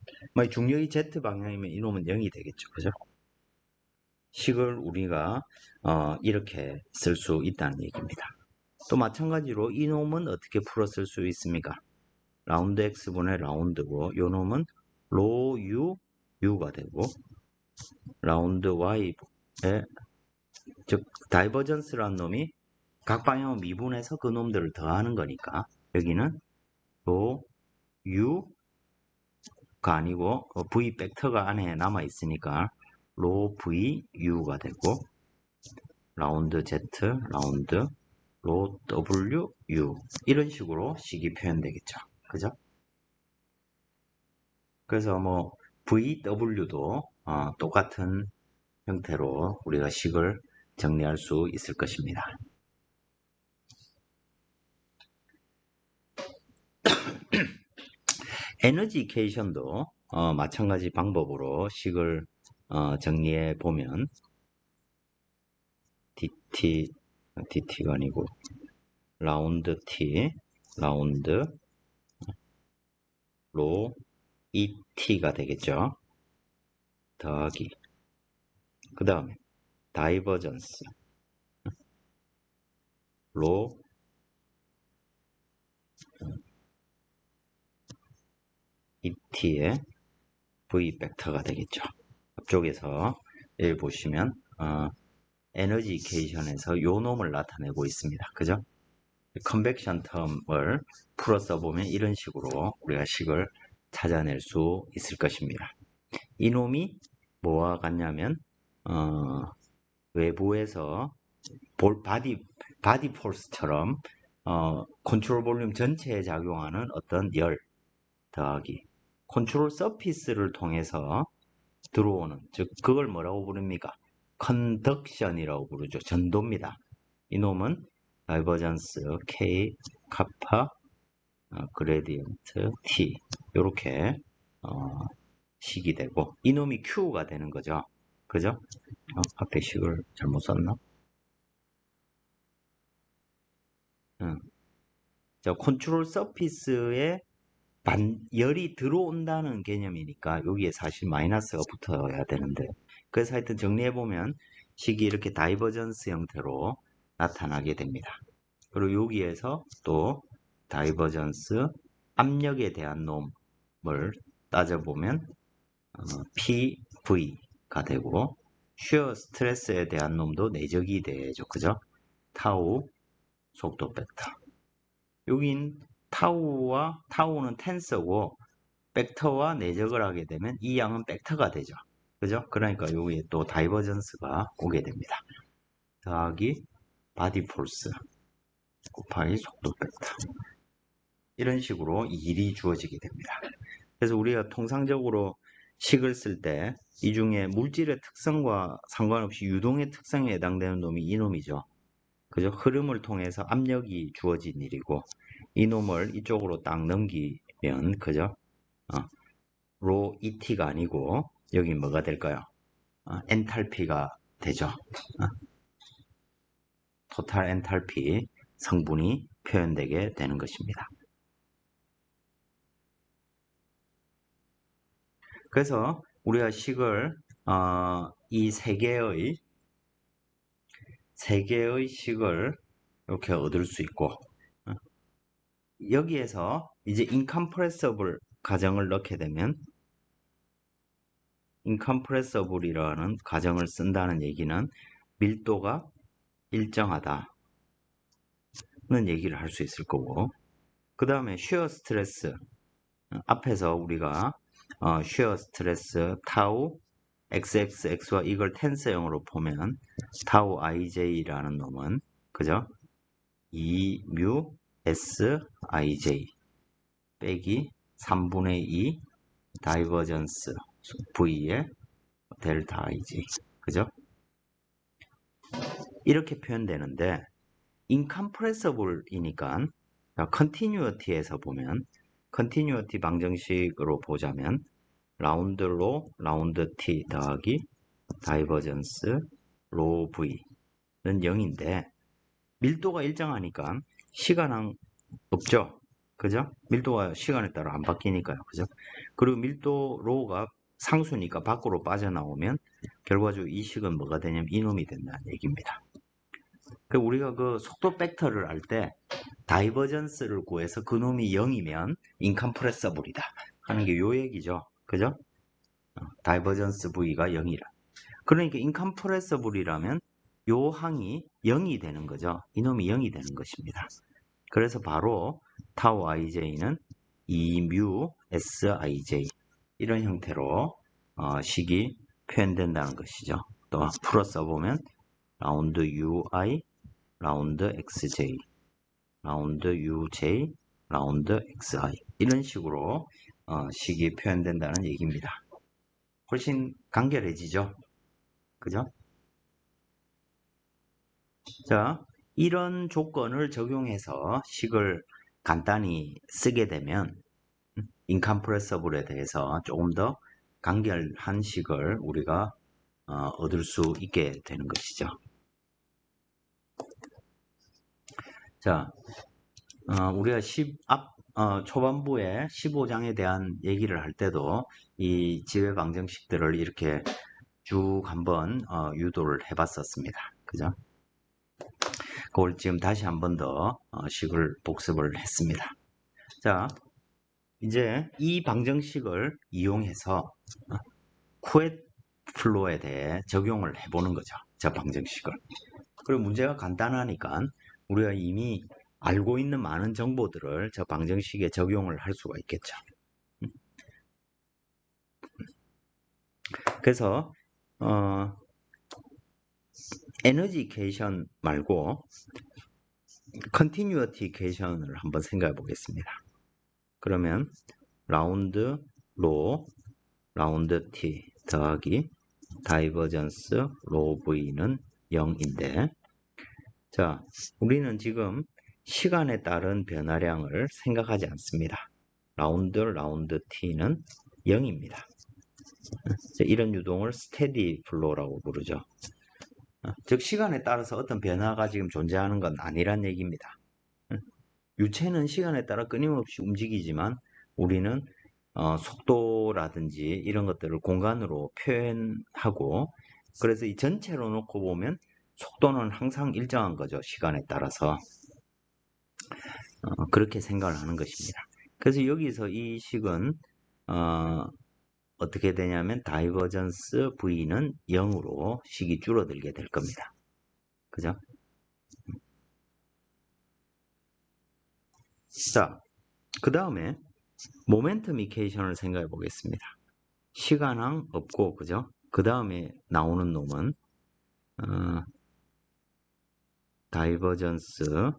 중력이 z 방향이면 이놈은 0이 되겠죠. 그죠? 식을 우리가 이렇게 쓸 수 있다는 얘기입니다. 또 마찬가지로 이놈은 어떻게 풀어 쓸 수 있습니까? 라운드 x분의 라운드고 요 놈은 로 u u가 되고 라운드 y의 즉 다이버전스라는 놈이 각 방향을 미분해서 그 놈들을 더하는 거니까 여기는 로 u가 아니고 v 벡터가 안에 남아 있으니까 로 v u가 되고 라운드 z 라운드 로 w u 이런 식으로 식이 표현되겠죠. 그죠? 그래서 VW도 똑같은 형태로 우리가 식을 정리할 수 있을 것입니다. 에너지 이케이션도 마찬가지 방법으로 식을 정리해 보면 dt가 아니고 라운드 t 라운드 로 et가 되겠죠. 더하기 그 다음에 다이버전스 로 et의 v 벡터가 되겠죠. 앞쪽에서 여기 보시면 에너지 이퀘이션에서 요 놈을 나타내고 있습니다. 그죠? 컨벡션 텀을 풀어 써보면 이런 식으로 우리가 식을 찾아낼 수 있을 것입니다. 이놈이 뭐와 같냐면 외부에서 바디 포스처럼 컨트롤 볼륨 전체에 작용하는 어떤 열 더하기 컨트롤 서피스를 통해서 들어오는, 즉 그걸 뭐라고 부릅니까? 컨덕션이라고 부르죠. 전도입니다. 이놈은 다이버전스 K 카파 그레디언트 T 이렇게 식이 되고 이놈이 Q가 되는 거죠. 그죠? 앞에 식을 잘못 썼나? 자, 컨트롤 서피스에 열이 들어온다는 개념이니까 여기에 사실 마이너스가 붙어야 되는데, 그래서 하여튼 정리해보면 식이 이렇게 다이버전스 형태로 나타나게 됩니다. 그리고 여기에서 또 다이버전스 압력에 대한 놈을 따져보면 PV가 되고 슈어 스트레스에 대한 놈도 내적이 되죠. 그죠? 타우 속도 벡터. 여긴 타우는 텐서고 벡터와 내적을 하게 되면 이 양은 벡터가 되죠. 그죠? 그러니까 여기에 또 다이버전스가 오게 됩니다. 더하기 바디 폴스 곱하기 속도 벡터. 이런 식으로 일이 주어지게 됩니다. 그래서 우리가 통상적으로 식을 쓸 때 이 중에 물질의 특성과 상관없이 유동의 특성에 해당되는 놈이 이 놈이죠. 그죠? 흐름을 통해서 압력이 주어진 일이고 이 놈을 이쪽으로 딱 넘기면 그죠? 로 ET가 아니고 여기 뭐가 될까요? 엔탈피가 되죠. 토탈 엔탈피 성분이 표현되게 되는 것입니다. 그래서 우리가 식을 이 세 개의 식을 이렇게 얻을 수 있고 여기에서 이제 인컴프레서블 가정을 넣게 되면 인컴프레서블이라는 가정을 쓴다는 얘기는 밀도가 일정하다는 얘기를 할 수 있을 거고, 그 다음에 슈어 스트레스 앞에서 우리가 슈어 스트레스 타우 XXX와 이걸 텐서형으로 보면 타우 IJ라는 놈은 그죠? 2뮤 SIJ 빼기 3분의 2 다이버전스 V의 델타 IJ 그죠? 이렇게 표현되는데 인컴프레서블이니까 컨티뉴어티에서 보면 컨티뉴어티 방정식으로 보자면 라운드 로 라운드 T 더하기 다이버전스 로 V는 0인데 밀도가 일정하니까 시간은 없죠. 그죠? 밀도가 시간에 따라 안 바뀌니까요. 그죠? 그리고 밀도 로가 상수니까 밖으로 빠져나오면 결과적으로 이 식은 뭐가 되냐면 이놈이 된다는 얘기입니다. 우리가 그 속도 벡터를 알 때 다이버전스를 구해서 그 놈이 0이면 인컴프레서블이다 하는 게 요 얘기죠. 그죠? 다이버전스 V가 0이라. 그러니까 인컴프레서블이라면 요 항이 0이 되는 거죠. 이놈이 0이 되는 것입니다. 그래서 바로 타우 IJ는 2뮤 SIJ 이런 형태로 식이 표현된다는 것이죠. 또 풀어 써보면 라운드 UI, 라운드 XJ, 라운드 UJ, 라운드 XI 이런 식으로 식이 표현된다는 얘기입니다. 훨씬 간결해지죠? 그죠? 자, 이런 조건을 적용해서 식을 간단히 쓰게 되면 인컴프레서블에 대해서 조금 더 간결한 식을 우리가 얻을 수 있게 되는 것이죠. 자, 우리가 초반부에 15장에 대한 얘기를 할 때도 이 지회 방정식들을 이렇게 쭉 한번 유도를 해봤었습니다. 그죠? 그걸 지금 다시 한 번 더 식을 복습을 했습니다. 자, 이제 이 방정식을 이용해서 쿠엣 플로에 대해 적용을 해보는 거죠. 저 방정식을. 그리고 문제가 간단하니까 우리가 이미 알고 있는 많은 정보들을 저 방정식에 적용을 할 수가 있겠죠. 그래서 에너지 이퀘이션 말고 컨티뉴어티 이퀘이션을 한번 생각해 보겠습니다. 그러면 라운드 로 라운드 t 더하기 다이버전스 로 v는 0인데, 자, 우리는 지금 시간에 따른 변화량을 생각하지 않습니다. 라운드 t는 0입니다. 이런 유동을 스테디 플로우라고 부르죠. 즉 시간에 따라서 어떤 변화가 지금 존재하는 건 아니란 얘기입니다. 유체는 시간에 따라 끊임없이 움직이지만 우리는 속도라든지 이런 것들을 공간으로 표현하고, 그래서 이 전체로 놓고 보면 속도는 항상 일정한 거죠. 시간에 따라서. 그렇게 생각을 하는 것입니다. 그래서 여기서 이 식은 어떻게 되냐면 다이버전스 V는 0으로 식이 줄어들게 될 겁니다. 그죠? 자, 그 다음에 모멘텀 이케이션을 생각해 보겠습니다. 시간항 없고, 그죠? 그 다음에 나오는 놈은 다이버전스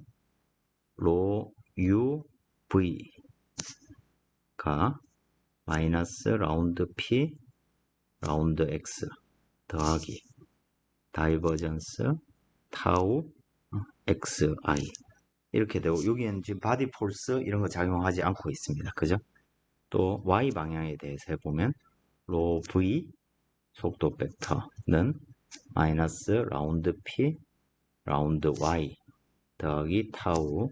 로 u v가 마이너스 라운드 p 라운드 x 더하기 다이버전스 타우 xi 이렇게 되고, 여기에는 지금 바디 폴스 이런 거 작용하지 않고 있습니다. 그죠? 또 y 방향에 대해서 해보면 로 v 속도 벡터는 마이너스 라운드 p 라운드 y 더하기 타우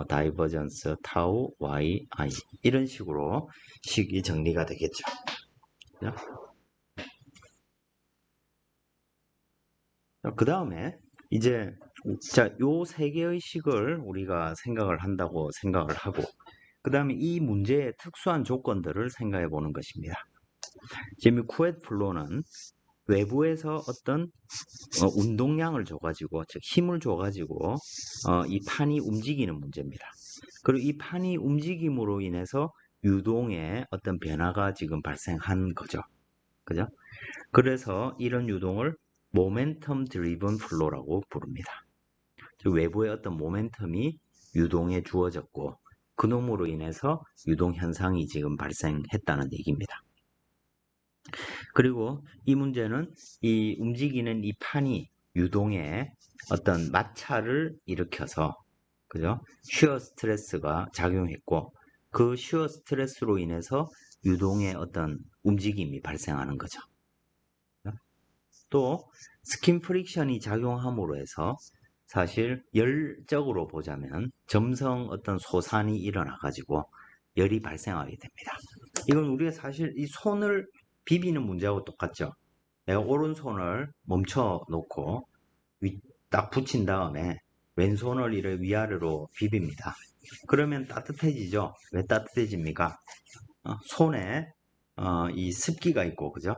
다이버전스 타우 yi 이런 식으로 식이 정리가 되겠죠. 그 다음에 이제 요 세 개의 식을 우리가 생각을 한다고 생각을 하고, 그 다음에 이 문제의 특수한 조건들을 생각해 보는 것입니다. 지금 쿠엣 플로는 외부에서 어떤 운동량을 줘가지고, 즉 힘을 줘가지고 이 판이 움직이는 문제입니다. 그리고 이 판이 움직임으로 인해서 유동의 어떤 변화가 지금 발생한 거죠. 그죠? 그래서 이런 유동을 모멘텀 드리븐 플로라고 부릅니다. 즉 외부의 어떤 모멘텀이 유동에 주어졌고, 그 놈으로 인해서 유동 현상이 지금 발생했다는 얘기입니다. 그리고 이 문제는 이 움직이는 이 판이 유동에 어떤 마찰을 일으켜서, 그죠? 쉬어 스트레스가 작용했고, 그 쉬어 스트레스로 인해서 유동의 어떤 움직임이 발생하는 거죠. 또 스킨 프릭션이 작용함으로 해서 사실 열적으로 보자면 점성 어떤 소산이 일어나 가지고 열이 발생하게 됩니다. 이건 우리가 사실 이 손을 비비는 문제하고 똑같죠. 내가 오른손을 멈춰 놓고 딱 붙인 다음에 왼손을 이를 위아래로 비빕니다. 그러면 따뜻해지죠. 왜 따뜻해집니까? 손에 이 습기가 있고, 그죠?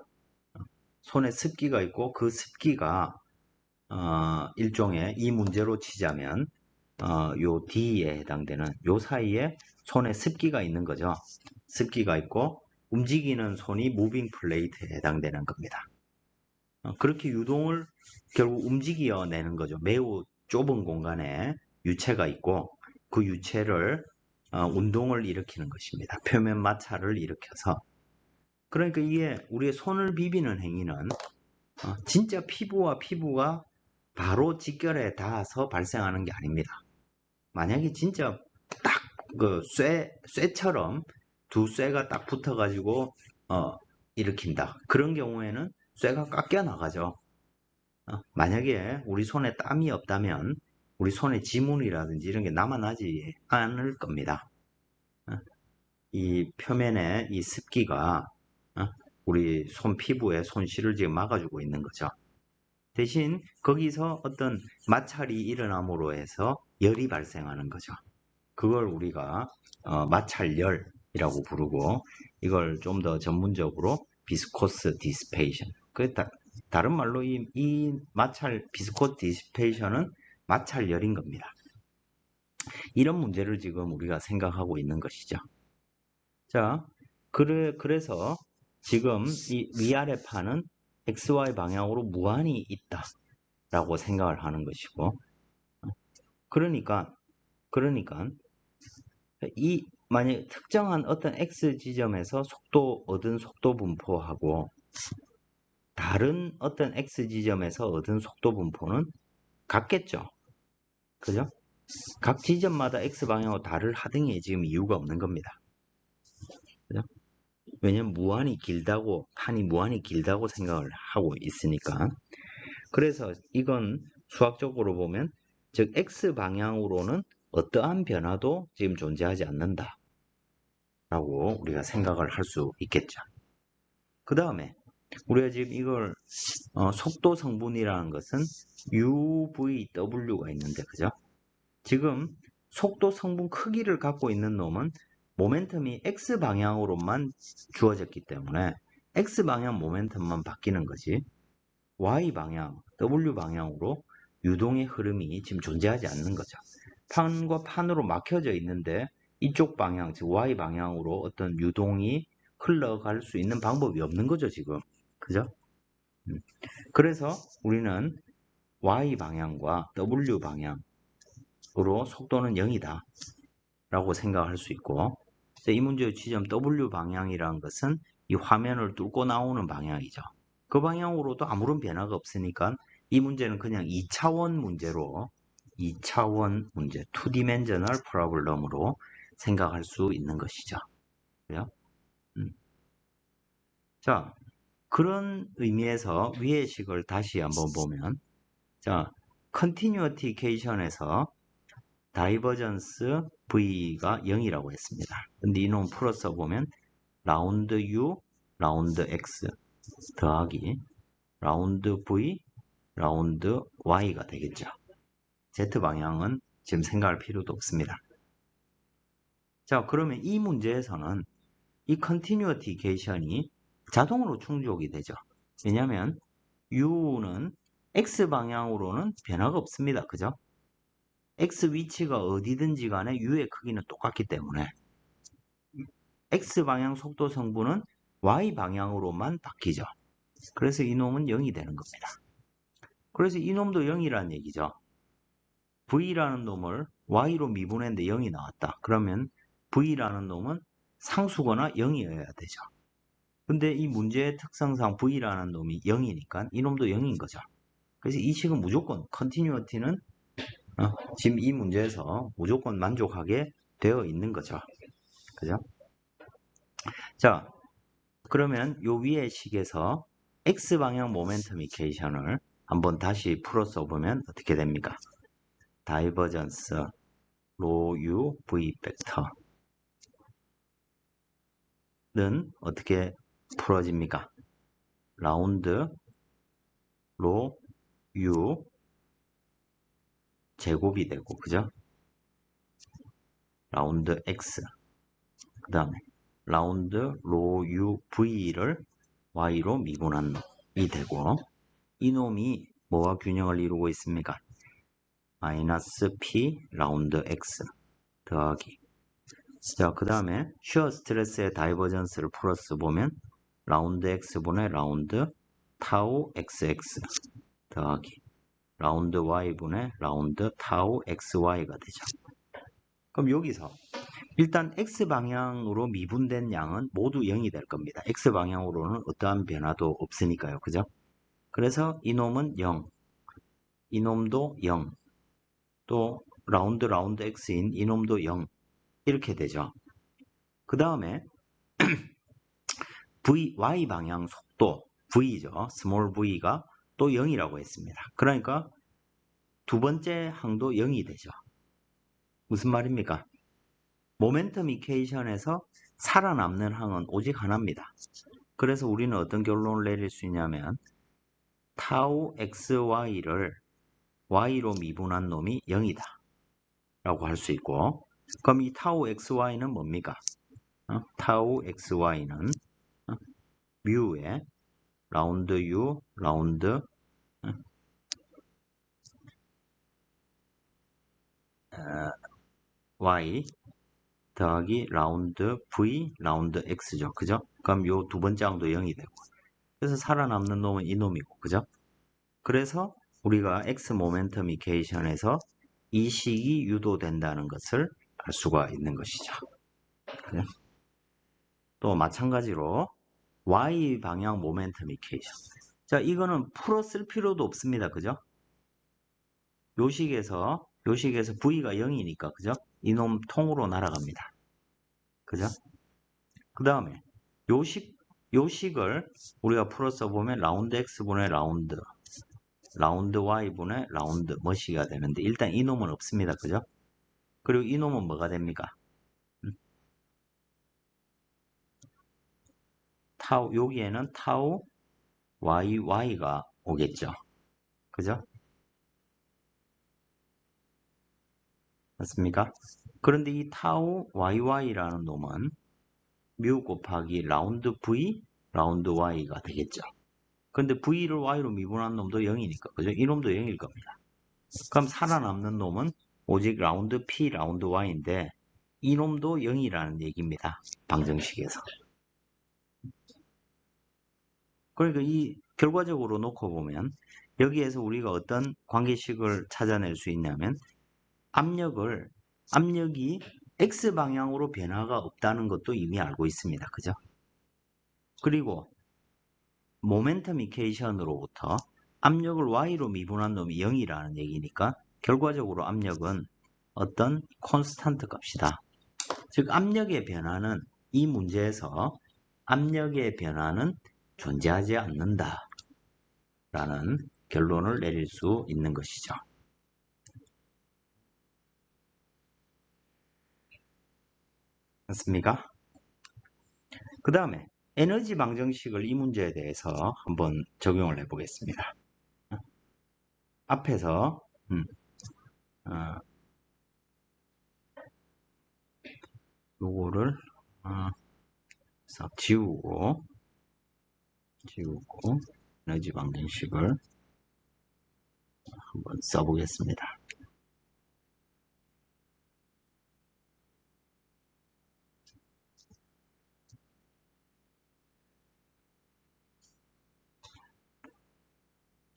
손에 습기가 있고, 그 습기가 일종의 이 문제로 치자면 요 D에 해당되는 요 사이에 손에 습기가 있는 거죠. 습기가 있고 움직이는 손이 무빙 플레이트에 해당되는 겁니다. 그렇게 유동을 결국 움직여내는 거죠. 매우 좁은 공간에 유체가 있고 그 유체를 운동을 일으키는 것입니다. 표면 마찰을 일으켜서. 그러니까 이게 우리의 손을 비비는 행위는 진짜 피부와 피부가 바로 직결에 닿아서 발생하는 게 아닙니다. 만약에 진짜 딱 그 쇠처럼 두 쇠가 딱 붙어가지고 일으킨다. 그런 경우에는 쇠가 깎여 나가죠. 만약에 우리 손에 땀이 없다면 우리 손에 지문이라든지 이런 게 남아나지 않을 겁니다. 이 표면에 이 습기가 우리 손 피부에 손실을 지금 막아주고 있는 거죠. 대신 거기서 어떤 마찰이 일어남으로 해서 열이 발생하는 거죠. 그걸 우리가 마찰열이라고 부르고 이걸 좀 더 전문적으로 비스코스 디스페이션. 다른 말로 이 마찰 비스코스 디스페이션은 마찰열인 겁니다. 이런 문제를 지금 우리가 생각하고 있는 것이죠. 자, 그래서 지금 이 위아래 판은 XY 방향으로 무한히 있다라고 생각을 하는 것이고, 그러니까 이 만약 특정한 어떤 X 지점에서 얻은 속도 분포하고 다른 어떤 X 지점에서 얻은 속도 분포는 같겠죠. 그죠? 각 지점마다 X 방향으로 달을 하등에 지금 이유가 없는 겁니다. 그죠? 왜냐면 판이 무한히 길다고 생각을 하고 있으니까. 그래서 이건 수학적으로 보면 즉 X 방향으로는 어떠한 변화도 지금 존재하지 않는다 라고 우리가 생각을 할 수 있겠죠. 그 다음에 우리가 지금 이걸 속도 성분이라는 것은 UVW가 있는데 그죠? 지금 속도 성분 크기를 갖고 있는 놈은 모멘텀이 X 방향으로만 주어졌기 때문에 X 방향 모멘텀만 바뀌는 거지 Y 방향, W 방향으로 유동의 흐름이 지금 존재하지 않는 거죠. 판과 판으로 막혀져 있는데 이쪽 방향, 즉 Y 방향으로 어떤 유동이 흘러갈 수 있는 방법이 없는 거죠, 지금. 그죠? 그래서 우리는 Y 방향과 W 방향으로 속도는 0이다 라고 생각할 수 있고 이 문제의 지점 W 방향이라는 것은 이 화면을 뚫고 나오는 방향이죠. 그 방향으로도 아무런 변화가 없으니까 이 문제는 그냥 2차원 문제로 2차원 문제, 2dimensional problem으로 생각할 수 있는 것이죠. 그래요? 자, 그런 의미에서 위의 식을 다시 한번 보면 자, continuity equation에서 다이버전스 V가 0이라고 했습니다. 근데 이놈 풀어서 보면 라운드 U, 라운드 X 더하기 라운드 V, 라운드 Y가 되겠죠. Z방향은 지금 생각할 필요도 없습니다. 자, 그러면 이 문제에서는 이 continuity equation이 자동으로 충족이 되죠. 왜냐하면 U는 X 방향으로는 변화가 없습니다. 그죠? X 위치가 어디든지 간에 U의 크기는 똑같기 때문에 X 방향 속도 성분은 Y 방향으로만 바뀌죠. 그래서 이놈은 0이 되는 겁니다. 그래서 이놈도 0이라는 얘기죠. V라는 놈을 Y로 미분했는데 0이 나왔다. 그러면 V라는 놈은 상수거나 0이어야 되죠. 근데 이 문제의 특성상 V라는 놈이 0이니까 이놈도 0인 거죠. 그래서 이 식은 무조건 continuity는 지금 이 문제에서 무조건 만족하게 되어 있는 거죠. 그죠? 자, 그러면 요 위의 식에서 X방향 모멘텀 이퀘이션을 한번 다시 풀어 써보면 어떻게 됩니까? 다이버전스 로 U V 벡터는 어떻게 풀어집니까? 라운드 로 U 제곱이 되고 그죠? 라운드 X 그 다음에 라운드 로 U V를 Y로 미분한 놈이 되고 이 놈이 뭐와 균형을 이루고 있습니까? 마이너스 P 라운드 X 더하기 자, 그 다음에 슈어 스트레스의 다이버전스를 풀어서 보면 라운드 X분의 라운드 타우 XX 더하기 라운드 Y분의 라운드 타우 XY가 되죠. 그럼 여기서 일단 X방향으로 미분된 양은 모두 0이 될 겁니다. X방향으로는 어떠한 변화도 없으니까요. 그죠? 그래서 이놈은 0, 이놈도 0, 또 라운드 X인 이놈도 0 이렇게 되죠. 그 다음에 Y 방향 속도 V죠. 스몰 V가 또 0이라고 했습니다. 그러니까 두 번째 항도 0이 되죠. 무슨 말입니까? 모멘텀 이퀘이션에서 살아남는 항은 오직 하나입니다. 그래서 우리는 어떤 결론을 내릴 수 있냐면 타우 xy를 y로 미분한 놈이 0이다 라고 할 수 있고, 그럼 이 타우 xy는 뭡니까? 타우 xy는 뮤의 라운드 u 라운드 y 더하기 라운드 v 라운드 x죠. 그죠? 그럼 요 두 번째 항도 0이 되고, 그래서 살아남는 놈은 이 놈이고, 그죠? 그래서 우리가 x 모멘텀 이케이션에서 이 식이 유도된다는 것을 알 수가 있는 것이죠. 그죠? 또 마찬가지로 y 방향 모멘텀 이케이션. 자, 이거는 풀어 쓸 필요도 없습니다. 그죠? 요식에서 v가 0이니까, 그죠? 이놈 통으로 날아갑니다. 그죠? 그 다음에 요식을 우리가 풀어 써보면 라운드 x분의 라운드 y분의 라운드 뭐시가 되는데, 일단 이놈은 없습니다. 그죠? 그리고 이놈은 뭐가 됩니까? 타우, 여기에는 타우 y가 오겠죠. 그죠? 맞습니까? 그런데 이 타우yy라는 놈은 뮤 곱하기 라운드 v 라운드 y가 되겠죠. 근데 v를 y로 미분한 놈도 0이니까, 그죠? 이 놈도 0일 겁니다. 그럼 살아남는 놈은 오직 라운드 p 라운드 y인데 이 놈도 0이라는 얘기입니다. 방정식에서. 그러니까 이 결과적으로 놓고 보면 여기에서 우리가 어떤 관계식을 찾아낼 수 있냐면 압력이 X방향으로 변화가 없다는 것도 이미 알고 있습니다. 그죠? 그리고 모멘텀 이케이션으로부터 압력을 Y로 미분한 놈이 0이라는 얘기니까 결과적으로 압력은 어떤 콘스탄트 값이다. 즉 압력의 변화는 이 문제에서 압력의 변화는 존재하지 않는다 라는 결론을 내릴 수 있는 것이죠. 맞습니까? 그 다음에 에너지 방정식을 이 문제에 대해서 한번 적용을 해 보겠습니다. 앞에서 요거를 싹 지우고 에너지 방정식을 한번 써보겠습니다.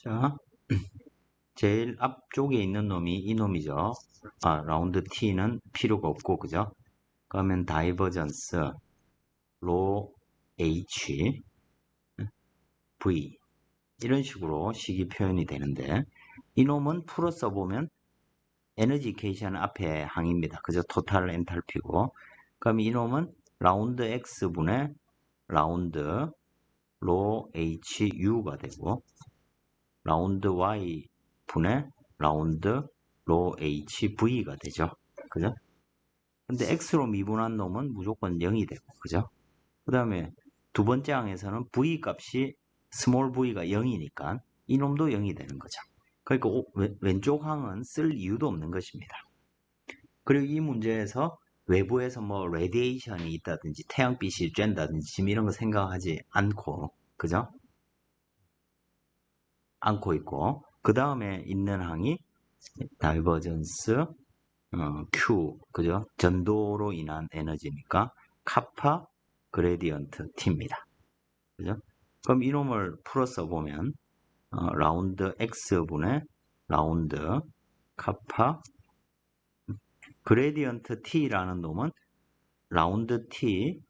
자, 제일 앞쪽에 있는 놈이 이 놈이죠. 라운드 t는 필요가 없고, 그죠? 그러면 다이버전스 로 h v 이런 식으로 식이 표현이 되는데, 이놈은 풀어 써보면 에너지 이케이션 앞에 항입니다. 그죠? 토탈 엔탈피고, 그럼 이놈은 라운드 x분의 라운드 로 hu가 되고, 라운드 y분의 라운드 로 hv가 되죠. 그죠? 근데 x로 미분한 놈은 무조건 0이 되고, 그죠? 그 다음에 두 번째 항에서는 v 값이 스몰 v가 0이니까 이놈도 0이 되는 거죠. 그러니까 왼쪽 항은 쓸 이유도 없는 것입니다. 그리고 이 문제에서 외부에서 뭐 레디에이션이 있다든지 태양빛이 쬐다든지 지금 이런 거 생각하지 않고, 그죠? 않고 있고, 그 다음에 있는 항이 다이버전스 Q, 그죠? 전도로 인한 에너지니까 카파 그레디언트 T입니다. 그죠? 그럼 이놈을 풀어 써보면 라운드 X분의 라운드 카파 그레디언트 T라는 놈은 라운드 T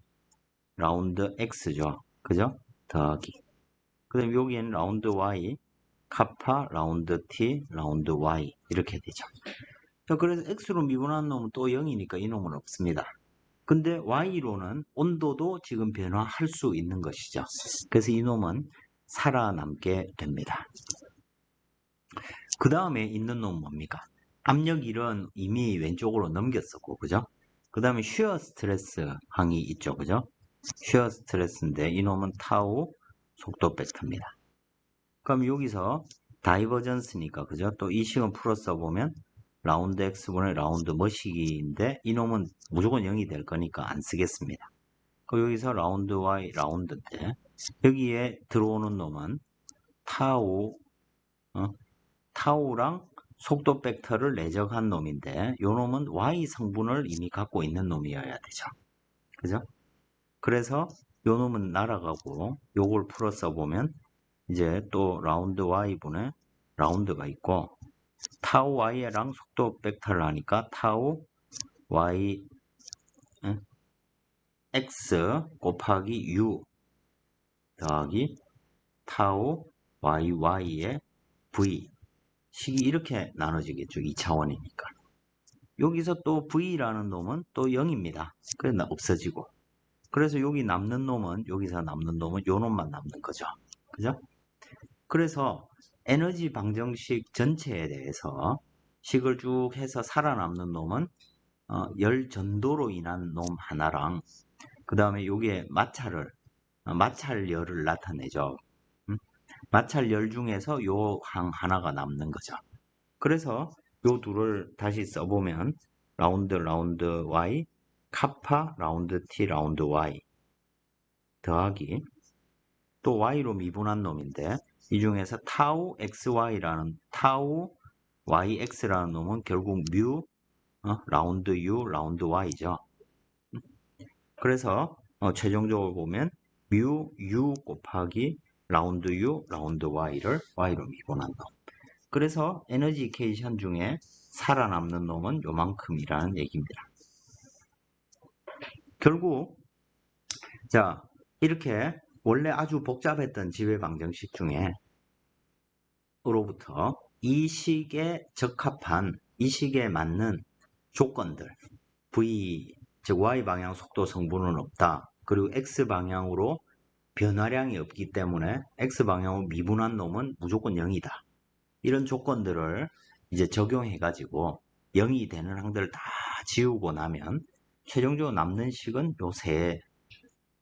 라운드 X죠. 그죠? 더하기. 그 다음에 여기에는 라운드 Y 카파 라운드 T 라운드 Y 이렇게 되죠. 자, 그래서 X로 미분한 놈은 또 0이니까 이 놈은 없습니다. 근데 Y로는 온도도 지금 변화할 수 있는 것이죠. 그래서 이 놈은 살아남게 됩니다. 그 다음에 있는 놈은 뭡니까? 압력 1은 이미 왼쪽으로 넘겼었고, 그죠? 그 다음에 쉬어 스트레스 항이 있죠. 그죠? 쉬어 스트레스인데 이놈은 타우 속도 벡터입니다. 그럼 여기서 다이버전스니까 그죠? 또 이 식은 풀어 써보면 라운드 x분의 라운드 뭐식인데 이놈은 무조건 0이 될 거니까 안 쓰겠습니다. 그럼 여기서 라운드 y 라운드인데 여기에 들어오는 놈은 타우 타우랑 속도 벡터를 내적한 놈인데 요 놈은 y 성분을 이미 갖고 있는 놈이어야 되죠. 그죠? 그래서 요 놈은 날아가고 요걸 풀어 써보면 이제 또 라운드 y분의 라운드가 있고 타우 y랑 속도 벡터를 하니까 타우 y x 곱하기 u 더하기 타우 y의 v 식이 이렇게 나눠지겠죠. 2차원이니까. 여기서 또 v라는 놈은 또 0입니다. 그래서 없어지고. 그래서 여기 남는 놈은 여기서 남는 놈은 요 놈만 남는 거죠. 그죠? 그래서 에너지 방정식 전체에 대해서 식을 쭉 해서 살아남는 놈은 열 전도로 인한 놈 하나랑 그 다음에 여기에 마찰열을 나타내죠. 마찰열 중에서 요 항 하나가 남는 거죠. 그래서 요 둘을 다시 써보면 라운드 y 카파 라운드 t 라운드 y 더하기 또 y로 미분한 놈인데 이 중에서 타우 xy라는 타우 yx라는 놈은 결국 뮤 라운드 u 라운드 y죠. 그래서 최종적으로 보면 뮤 u 곱하기 라운드 u 라운드 y를 y로 미분한 놈. 그래서 에너지 이케이션 중에 살아남는 놈은 요만큼이라는 얘기입니다. 결국 자 이렇게 원래 아주 복잡했던 지배방정식 중에 으로부터 이 식에 적합한 이 식에 맞는 조건들 v 즉 y방향 속도 성분은 없다. 그리고 x방향으로 변화량이 없기 때문에 x방향으로 미분한 놈은 무조건 0이다. 이런 조건들을 이제 적용해 가지고 0이 되는 항들을 다 지우고 나면 최종적으로 남는 식은 요 세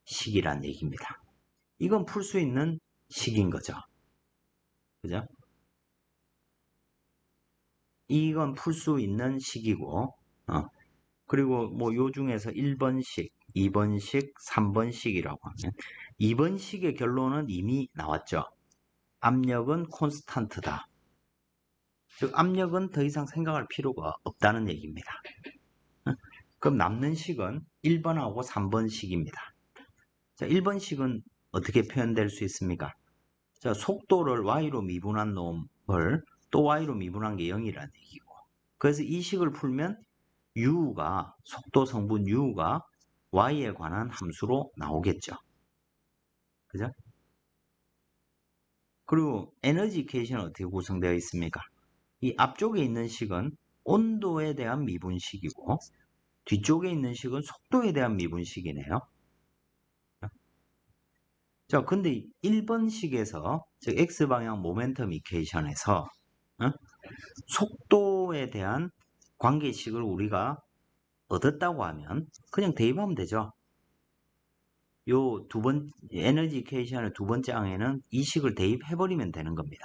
식이란 얘기입니다. 이건 풀 수 있는 식인 거죠. 그죠? 이건 풀 수 있는 식이고 그리고 뭐 요 중에서 1번식, 2번식, 3번식이라고 하면 2번식의 결론은 이미 나왔죠. 압력은 콘스탄트다. 즉 압력은 더 이상 생각할 필요가 없다는 얘기입니다. 그럼 남는 식은 1번하고 3번식입니다. 자, 1번식은 어떻게 표현될 수 있습니까? 자, 속도를 y로 미분한 놈을 또 y로 미분한 게 0이라는 얘기고. 그래서 이 식을 풀면 u가 속도 성분 u가 y에 관한 함수로 나오겠죠. 그죠? 그리고 에너지 이케이션은 어떻게 구성되어 있습니까? 이 앞쪽에 있는 식은 온도에 대한 미분식이고 뒤쪽에 있는 식은 속도에 대한 미분식이네요. 자, 근데 1번식에서 즉 x방향 모멘텀 이케이션에서 속도에 대한 관계식을 우리가 얻었다고 하면 그냥 대입하면 되죠. 요 에너지 이케이션의 두 번째 항에는 이 식을 대입해버리면 되는 겁니다.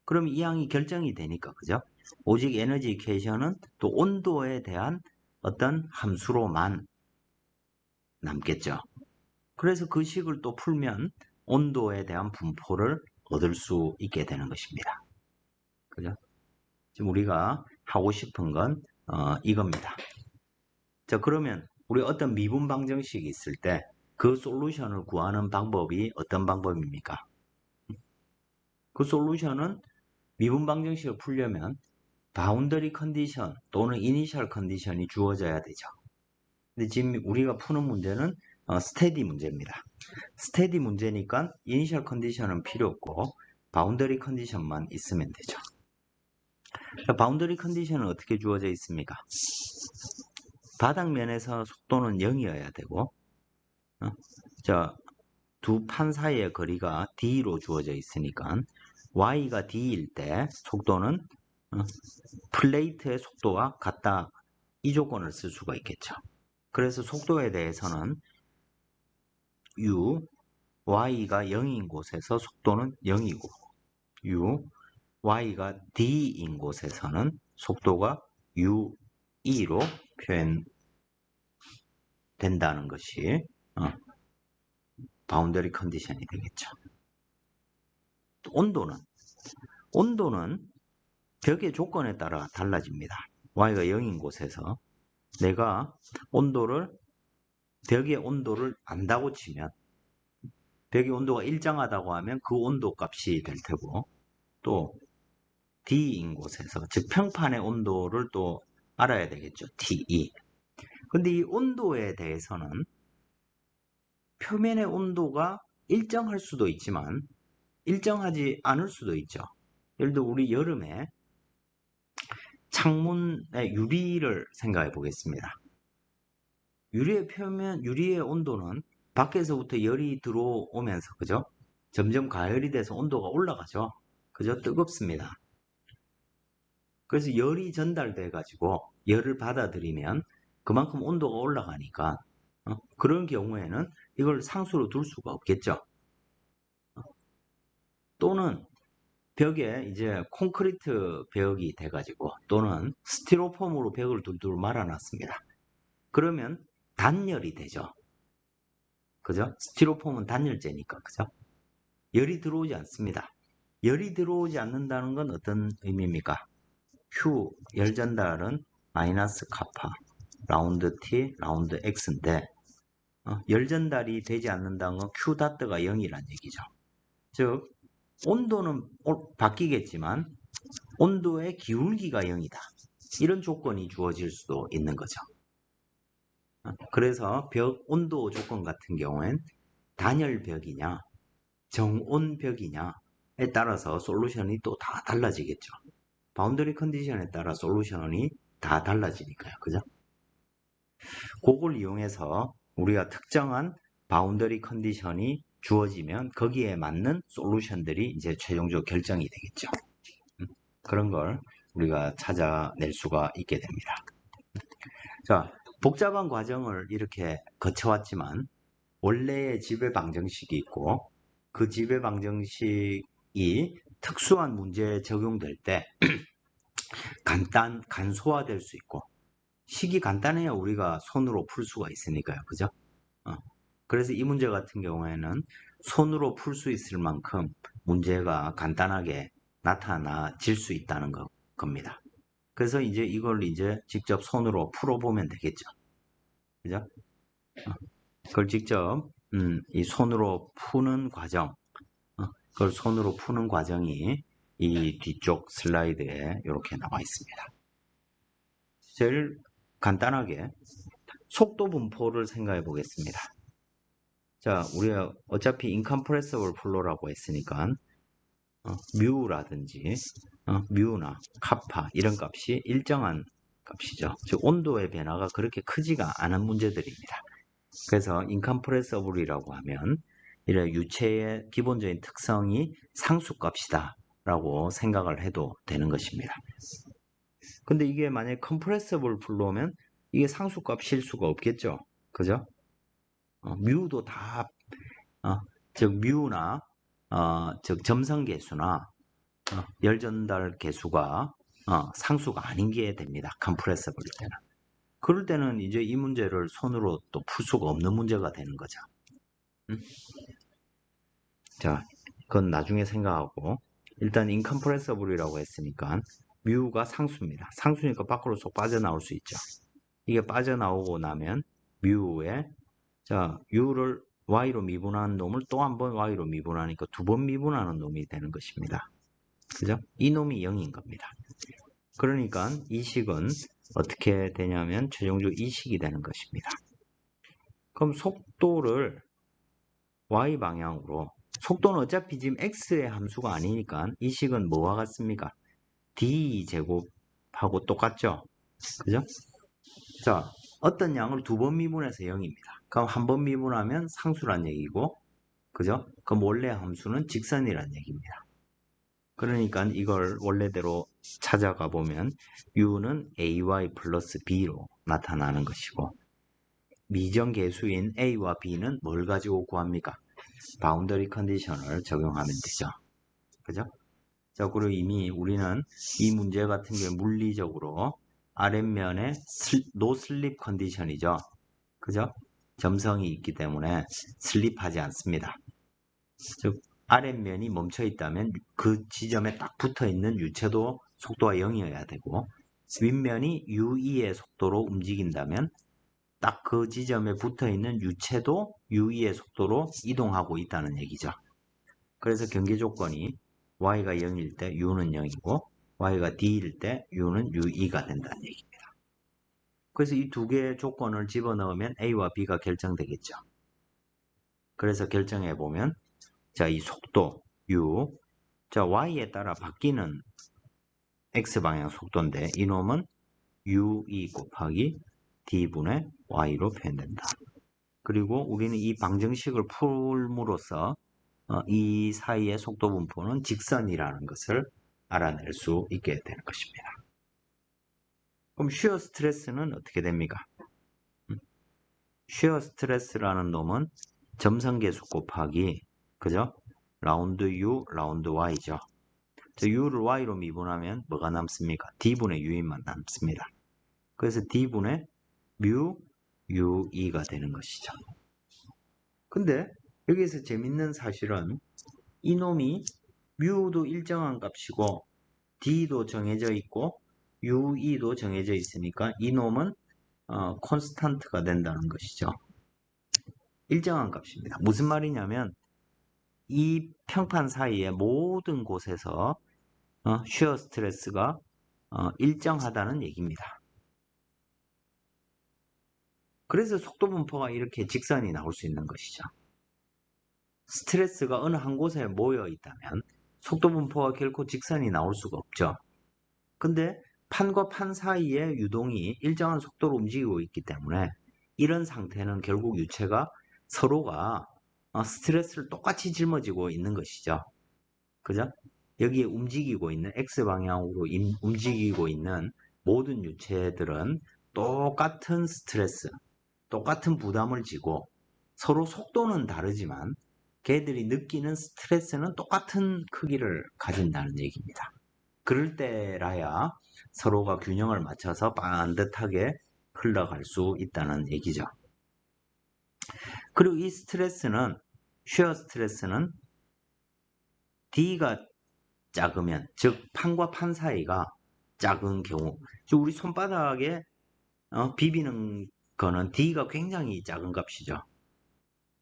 그럼 이 항이 결정이 되니까, 그죠? 오직 에너지 이케이션은 또 온도에 대한 어떤 함수로만 남겠죠. 그래서 그 식을 또 풀면 온도에 대한 분포를 얻을 수 있게 되는 것입니다. 그죠? 지금 우리가 하고 싶은 건 이겁니다. 자, 그러면 우리 어떤 미분 방정식이 있을 때 그 솔루션을 구하는 방법이 어떤 방법입니까? 그 솔루션은 미분 방정식을 풀려면 바운더리 컨디션 또는 이니셜 컨디션이 주어져야 되죠. 근데 지금 우리가 푸는 문제는 스테디 문제입니다. 스테디 문제니까 이니셜 컨디션은 필요 없고 바운더리 컨디션만 있으면 되죠. 바운더리 컨디션은 어떻게 주어져 있습니까? 바닥면에서 속도는 0이어야 되고 자, 두 판 사이의 거리가 d로 주어져 있으니까 y가 d일 때 속도는 플레이트의 속도와 같다. 이 조건을 쓸 수가 있겠죠. 그래서 속도에 대해서는 u, y가 0인 곳에서 속도는 0이고 u, y가 d인 곳에서는 속도가 ue로 표현된다는 것이 바운더리 컨디션이 되겠죠. 온도는 벽의 조건에 따라 달라집니다. y가 0인 곳에서 내가 벽의 온도를 안다고 치면 벽의 온도가 일정하다고 하면 그 온도 값이 될 테고 또 D인 곳에서 즉 평판의 온도를 또 알아야 되겠죠. TE. 근데 이 온도에 대해서는 표면의 온도가 일정할 수도 있지만 일정하지 않을 수도 있죠. 예를 들어 우리 여름에 창문의 유리를 생각해 보겠습니다. 유리의 온도는 밖에서부터 열이 들어오면서 그죠? 점점 가열이 돼서 온도가 올라가죠. 그죠? 뜨겁습니다. 그래서 열이 전달돼 가지고 열을 받아들이면 그만큼 온도가 올라가니까 그런 경우에는 이걸 상수로 둘 수가 없겠죠. 또는 벽에 이제 콘크리트 벽이 돼 가지고 또는 스티로폼으로 벽을 둘둘 말아놨습니다. 그러면 단열이 되죠. 그죠? 스티로폼은 단열재니까 그죠? 열이 들어오지 않습니다. 열이 들어오지 않는다는 건 어떤 의미입니까? Q 열 전달은 마이너스 카파 라운드 T 라운드 X인데 열 전달이 되지 않는다는 건 Q 다트가 0이란 얘기죠. 즉 온도는 바뀌겠지만 온도의 기울기가 0이다. 이런 조건이 주어질 수도 있는 거죠. 그래서 벽 온도 조건 같은 경우엔 단열벽이냐 정온벽이냐에 따라서 솔루션이 또 다 달라지겠죠. 바운더리 컨디션에 따라 솔루션이 다 달라지니까요. 그죠? 그걸 이용해서 우리가 특정한 바운더리 컨디션이 주어지면 거기에 맞는 솔루션들이 이제 최종적으로 결정이 되겠죠. 그런 걸 우리가 찾아낼 수가 있게 됩니다. 자, 복잡한 과정을 이렇게 거쳐왔지만 원래의 지배 방정식이 있고 그 지배 방정식이 특수한 문제에 적용될 때 간소화될 수 있고 식이 간단해야 우리가 손으로 풀 수가 있으니까요. 그죠? 그래서 이 문제 같은 경우에는 손으로 풀 수 있을 만큼 문제가 간단하게 나타나질 수 있다는 겁니다. 그래서 이제 이걸 이제 직접 손으로 풀어보면 되겠죠. 그죠? 그걸 직접 이 손으로 푸는 과정, 그걸 손으로 푸는 과정이 이 뒤쪽 슬라이드에 이렇게 나와 있습니다. 제일 간단하게 속도 분포를 생각해 보겠습니다. 자, 우리가 어차피 인컴프레서블 플로우라고 했으니까 뮤라든지 뮤나 카파 이런 값이 일정한 값이죠. 즉 온도의 변화가 그렇게 크지가 않은 문제들입니다. 그래서 인컴프레서블이라고 하면 이런 유체의 기본적인 특성이 상수값이다 라고 생각을 해도 되는 것입니다. 근데 이게 만약에 컴프레서블 플로우면 이게 상수값일 수가 없겠죠. 그죠? 뮤도 다 즉 뮤나 즉 점성계수나 열전달 계수가 상수가 아닌 게 됩니다. 컴프레서블일 때는. 그럴 때는 이제 이 문제를 손으로 또 풀 수가 없는 문제가 되는 거죠. 자, 그건 나중에 생각하고 일단 인컴프레서블이라고 했으니까 뮤가 상수입니다. 상수니까 밖으로 쏙 빠져나올 수 있죠. 이게 빠져나오고 나면 뮤에 자, u를 y로 미분하는 놈을 또 한 번 y로 미분하니까 두 번 미분하는 놈이 되는 것입니다. 그죠? 이 놈이 0인 겁니다. 그러니까 이 식은 어떻게 되냐면 최종적으로 이 식이 되는 것입니다. 그럼 속도를 y 방향으로 속도는 어차피 지금 x의 함수가 아니니까 이 식은 뭐와 같습니까? d제곱하고 똑같죠? 그죠? 자, 어떤 양을 두 번 미분해서 0입니다. 그럼 한 번 미분하면 상수란 얘기고, 그죠? 그럼 원래 함수는 직선이란 얘기입니다. 그러니까 이걸 원래대로 찾아가 보면 u는 ay 플러스 b로 나타나는 것이고 미정계수인 A와 B는 뭘 가지고 구합니까? 바운더리 컨디션을 적용하면 되죠. 그죠? 자, 그리고 이미 우리는 이 문제 같은 경우에 물리적으로 아랫면에 노슬립 컨디션이죠. 그죠? 점성이 있기 때문에 슬립하지 않습니다. 즉 아랫면이 멈춰 있다면 그 지점에 딱 붙어 있는 유체도 속도가 0이어야 되고, 윗면이 u2의 속도로 움직인다면 딱 그 지점에 붙어 있는 유체도 u2의 속도로 이동하고 있다는 얘기죠. 그래서 경계 조건이 y가 0일 때 u는 0이고 y가 d일 때 u는 u2가 된다는 얘기입니다. 그래서 이 두 개의 조건을 집어넣으면 a와 b가 결정되겠죠. 그래서 결정해 보면, 자, 이 속도 u, 자, y에 따라 바뀌는 x방향 속도인데 이놈은 u2 곱하기 d분의 y로 표현된다. 그리고 우리는 이 방정식을 풀므로써 이 사이의 속도 분포는 직선이라는 것을 알아낼 수 있게 되는 것입니다. 그럼 쉬어 스트레스는 어떻게 됩니까? 쉬어 스트레스라는 놈은 점성계수 곱하기, 그죠? 라운드 u, 라운드 y죠. u를 y로 미분하면 뭐가 남습니까? d분의 u만 남습니다. 그래서 d분의 뮤 u2가 되는 것이죠. 근데 여기서 재밌는 사실은 이놈이 뮤도 일정한 값이고 d도 정해져 있고 u2도 정해져 있으니까 이놈은 콘스탄트가 된다는 것이죠. 일정한 값입니다. 무슨 말이냐면 이 평판 사이의 모든 곳에서 쉬어 스트레스가 일정하다는 얘기입니다. 그래서 속도 분포가 이렇게 직선이 나올 수 있는 것이죠. 스트레스가 어느 한 곳에 모여 있다면 속도 분포가 결코 직선이 나올 수가 없죠. 근데 판과 판 사이의 유동이 일정한 속도로 움직이고 있기 때문에 이런 상태는 결국 유체가 서로가 스트레스를 똑같이 짊어지고 있는 것이죠. 그죠? 여기에 움직이고 있는 X방향으로 움직이고 있는 모든 유체들은 똑같은 스트레스, 똑같은 부담을 지고 서로 속도는 다르지만 걔들이 느끼는 스트레스는 똑같은 크기를 가진다는 얘기입니다. 그럴 때라야 서로가 균형을 맞춰서 반듯하게 흘러갈 수 있다는 얘기죠. 그리고 이 스트레스는, 쉬어 스트레스는 D가 작으면, 즉 판과 판 사이가 작은 경우, 즉 우리 손바닥에 비비는 거는 D가 굉장히 작은 값이죠.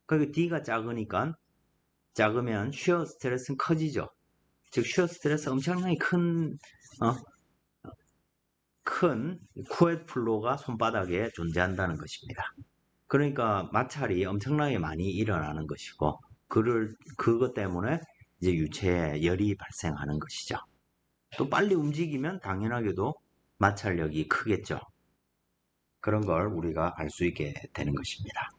그리고 D가 작으면 쉬어 스트레스는 커지죠. 즉 쉬어 스트레스 엄청나게 큰 쿠웨트 플로우가 손바닥에 존재한다는 것입니다. 그러니까 마찰이 엄청나게 많이 일어나는 것이고, 그것 때문에 이제 유체에 열이 발생하는 것이죠. 또 빨리 움직이면 당연하게도 마찰력이 크겠죠. 그런 걸 우리가 알 수 있게 되는 것입니다.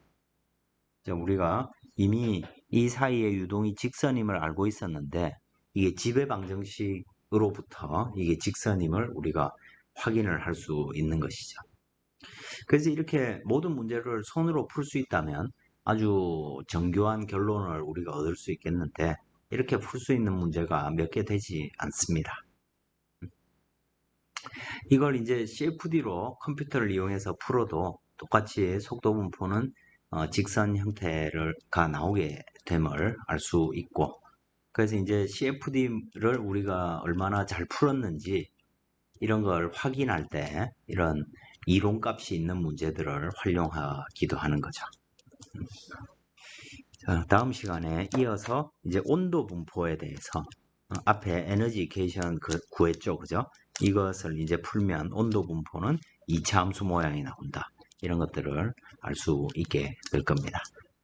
우리가 이미 이 사이의 유동이 직선임을 알고 있었는데 이게 지배 방정식으로부터 이게 직선임을 우리가 확인을 할 수 있는 것이죠. 그래서 이렇게 모든 문제를 손으로 풀 수 있다면 아주 정교한 결론을 우리가 얻을 수 있겠는데 이렇게 풀 수 있는 문제가 몇 개 되지 않습니다. 이걸 이제 CFD로 컴퓨터를 이용해서 풀어도 똑같이 속도 분포는 직선 형태가 나오게 됨을 알 수 있고, 그래서 이제 CFD를 우리가 얼마나 잘 풀었는지 이런 걸 확인할 때 이런 이론값이 있는 문제들을 활용하기도 하는 거죠. 자, 다음 시간에 이어서 이제 온도 분포에 대해서 앞에 에너지 이퀘이션 구했죠, 그죠? 이것을 이제 풀면 온도 분포는 2차 함수 모양이 나온다. 이런 것들을 알 수 있게 될 겁니다.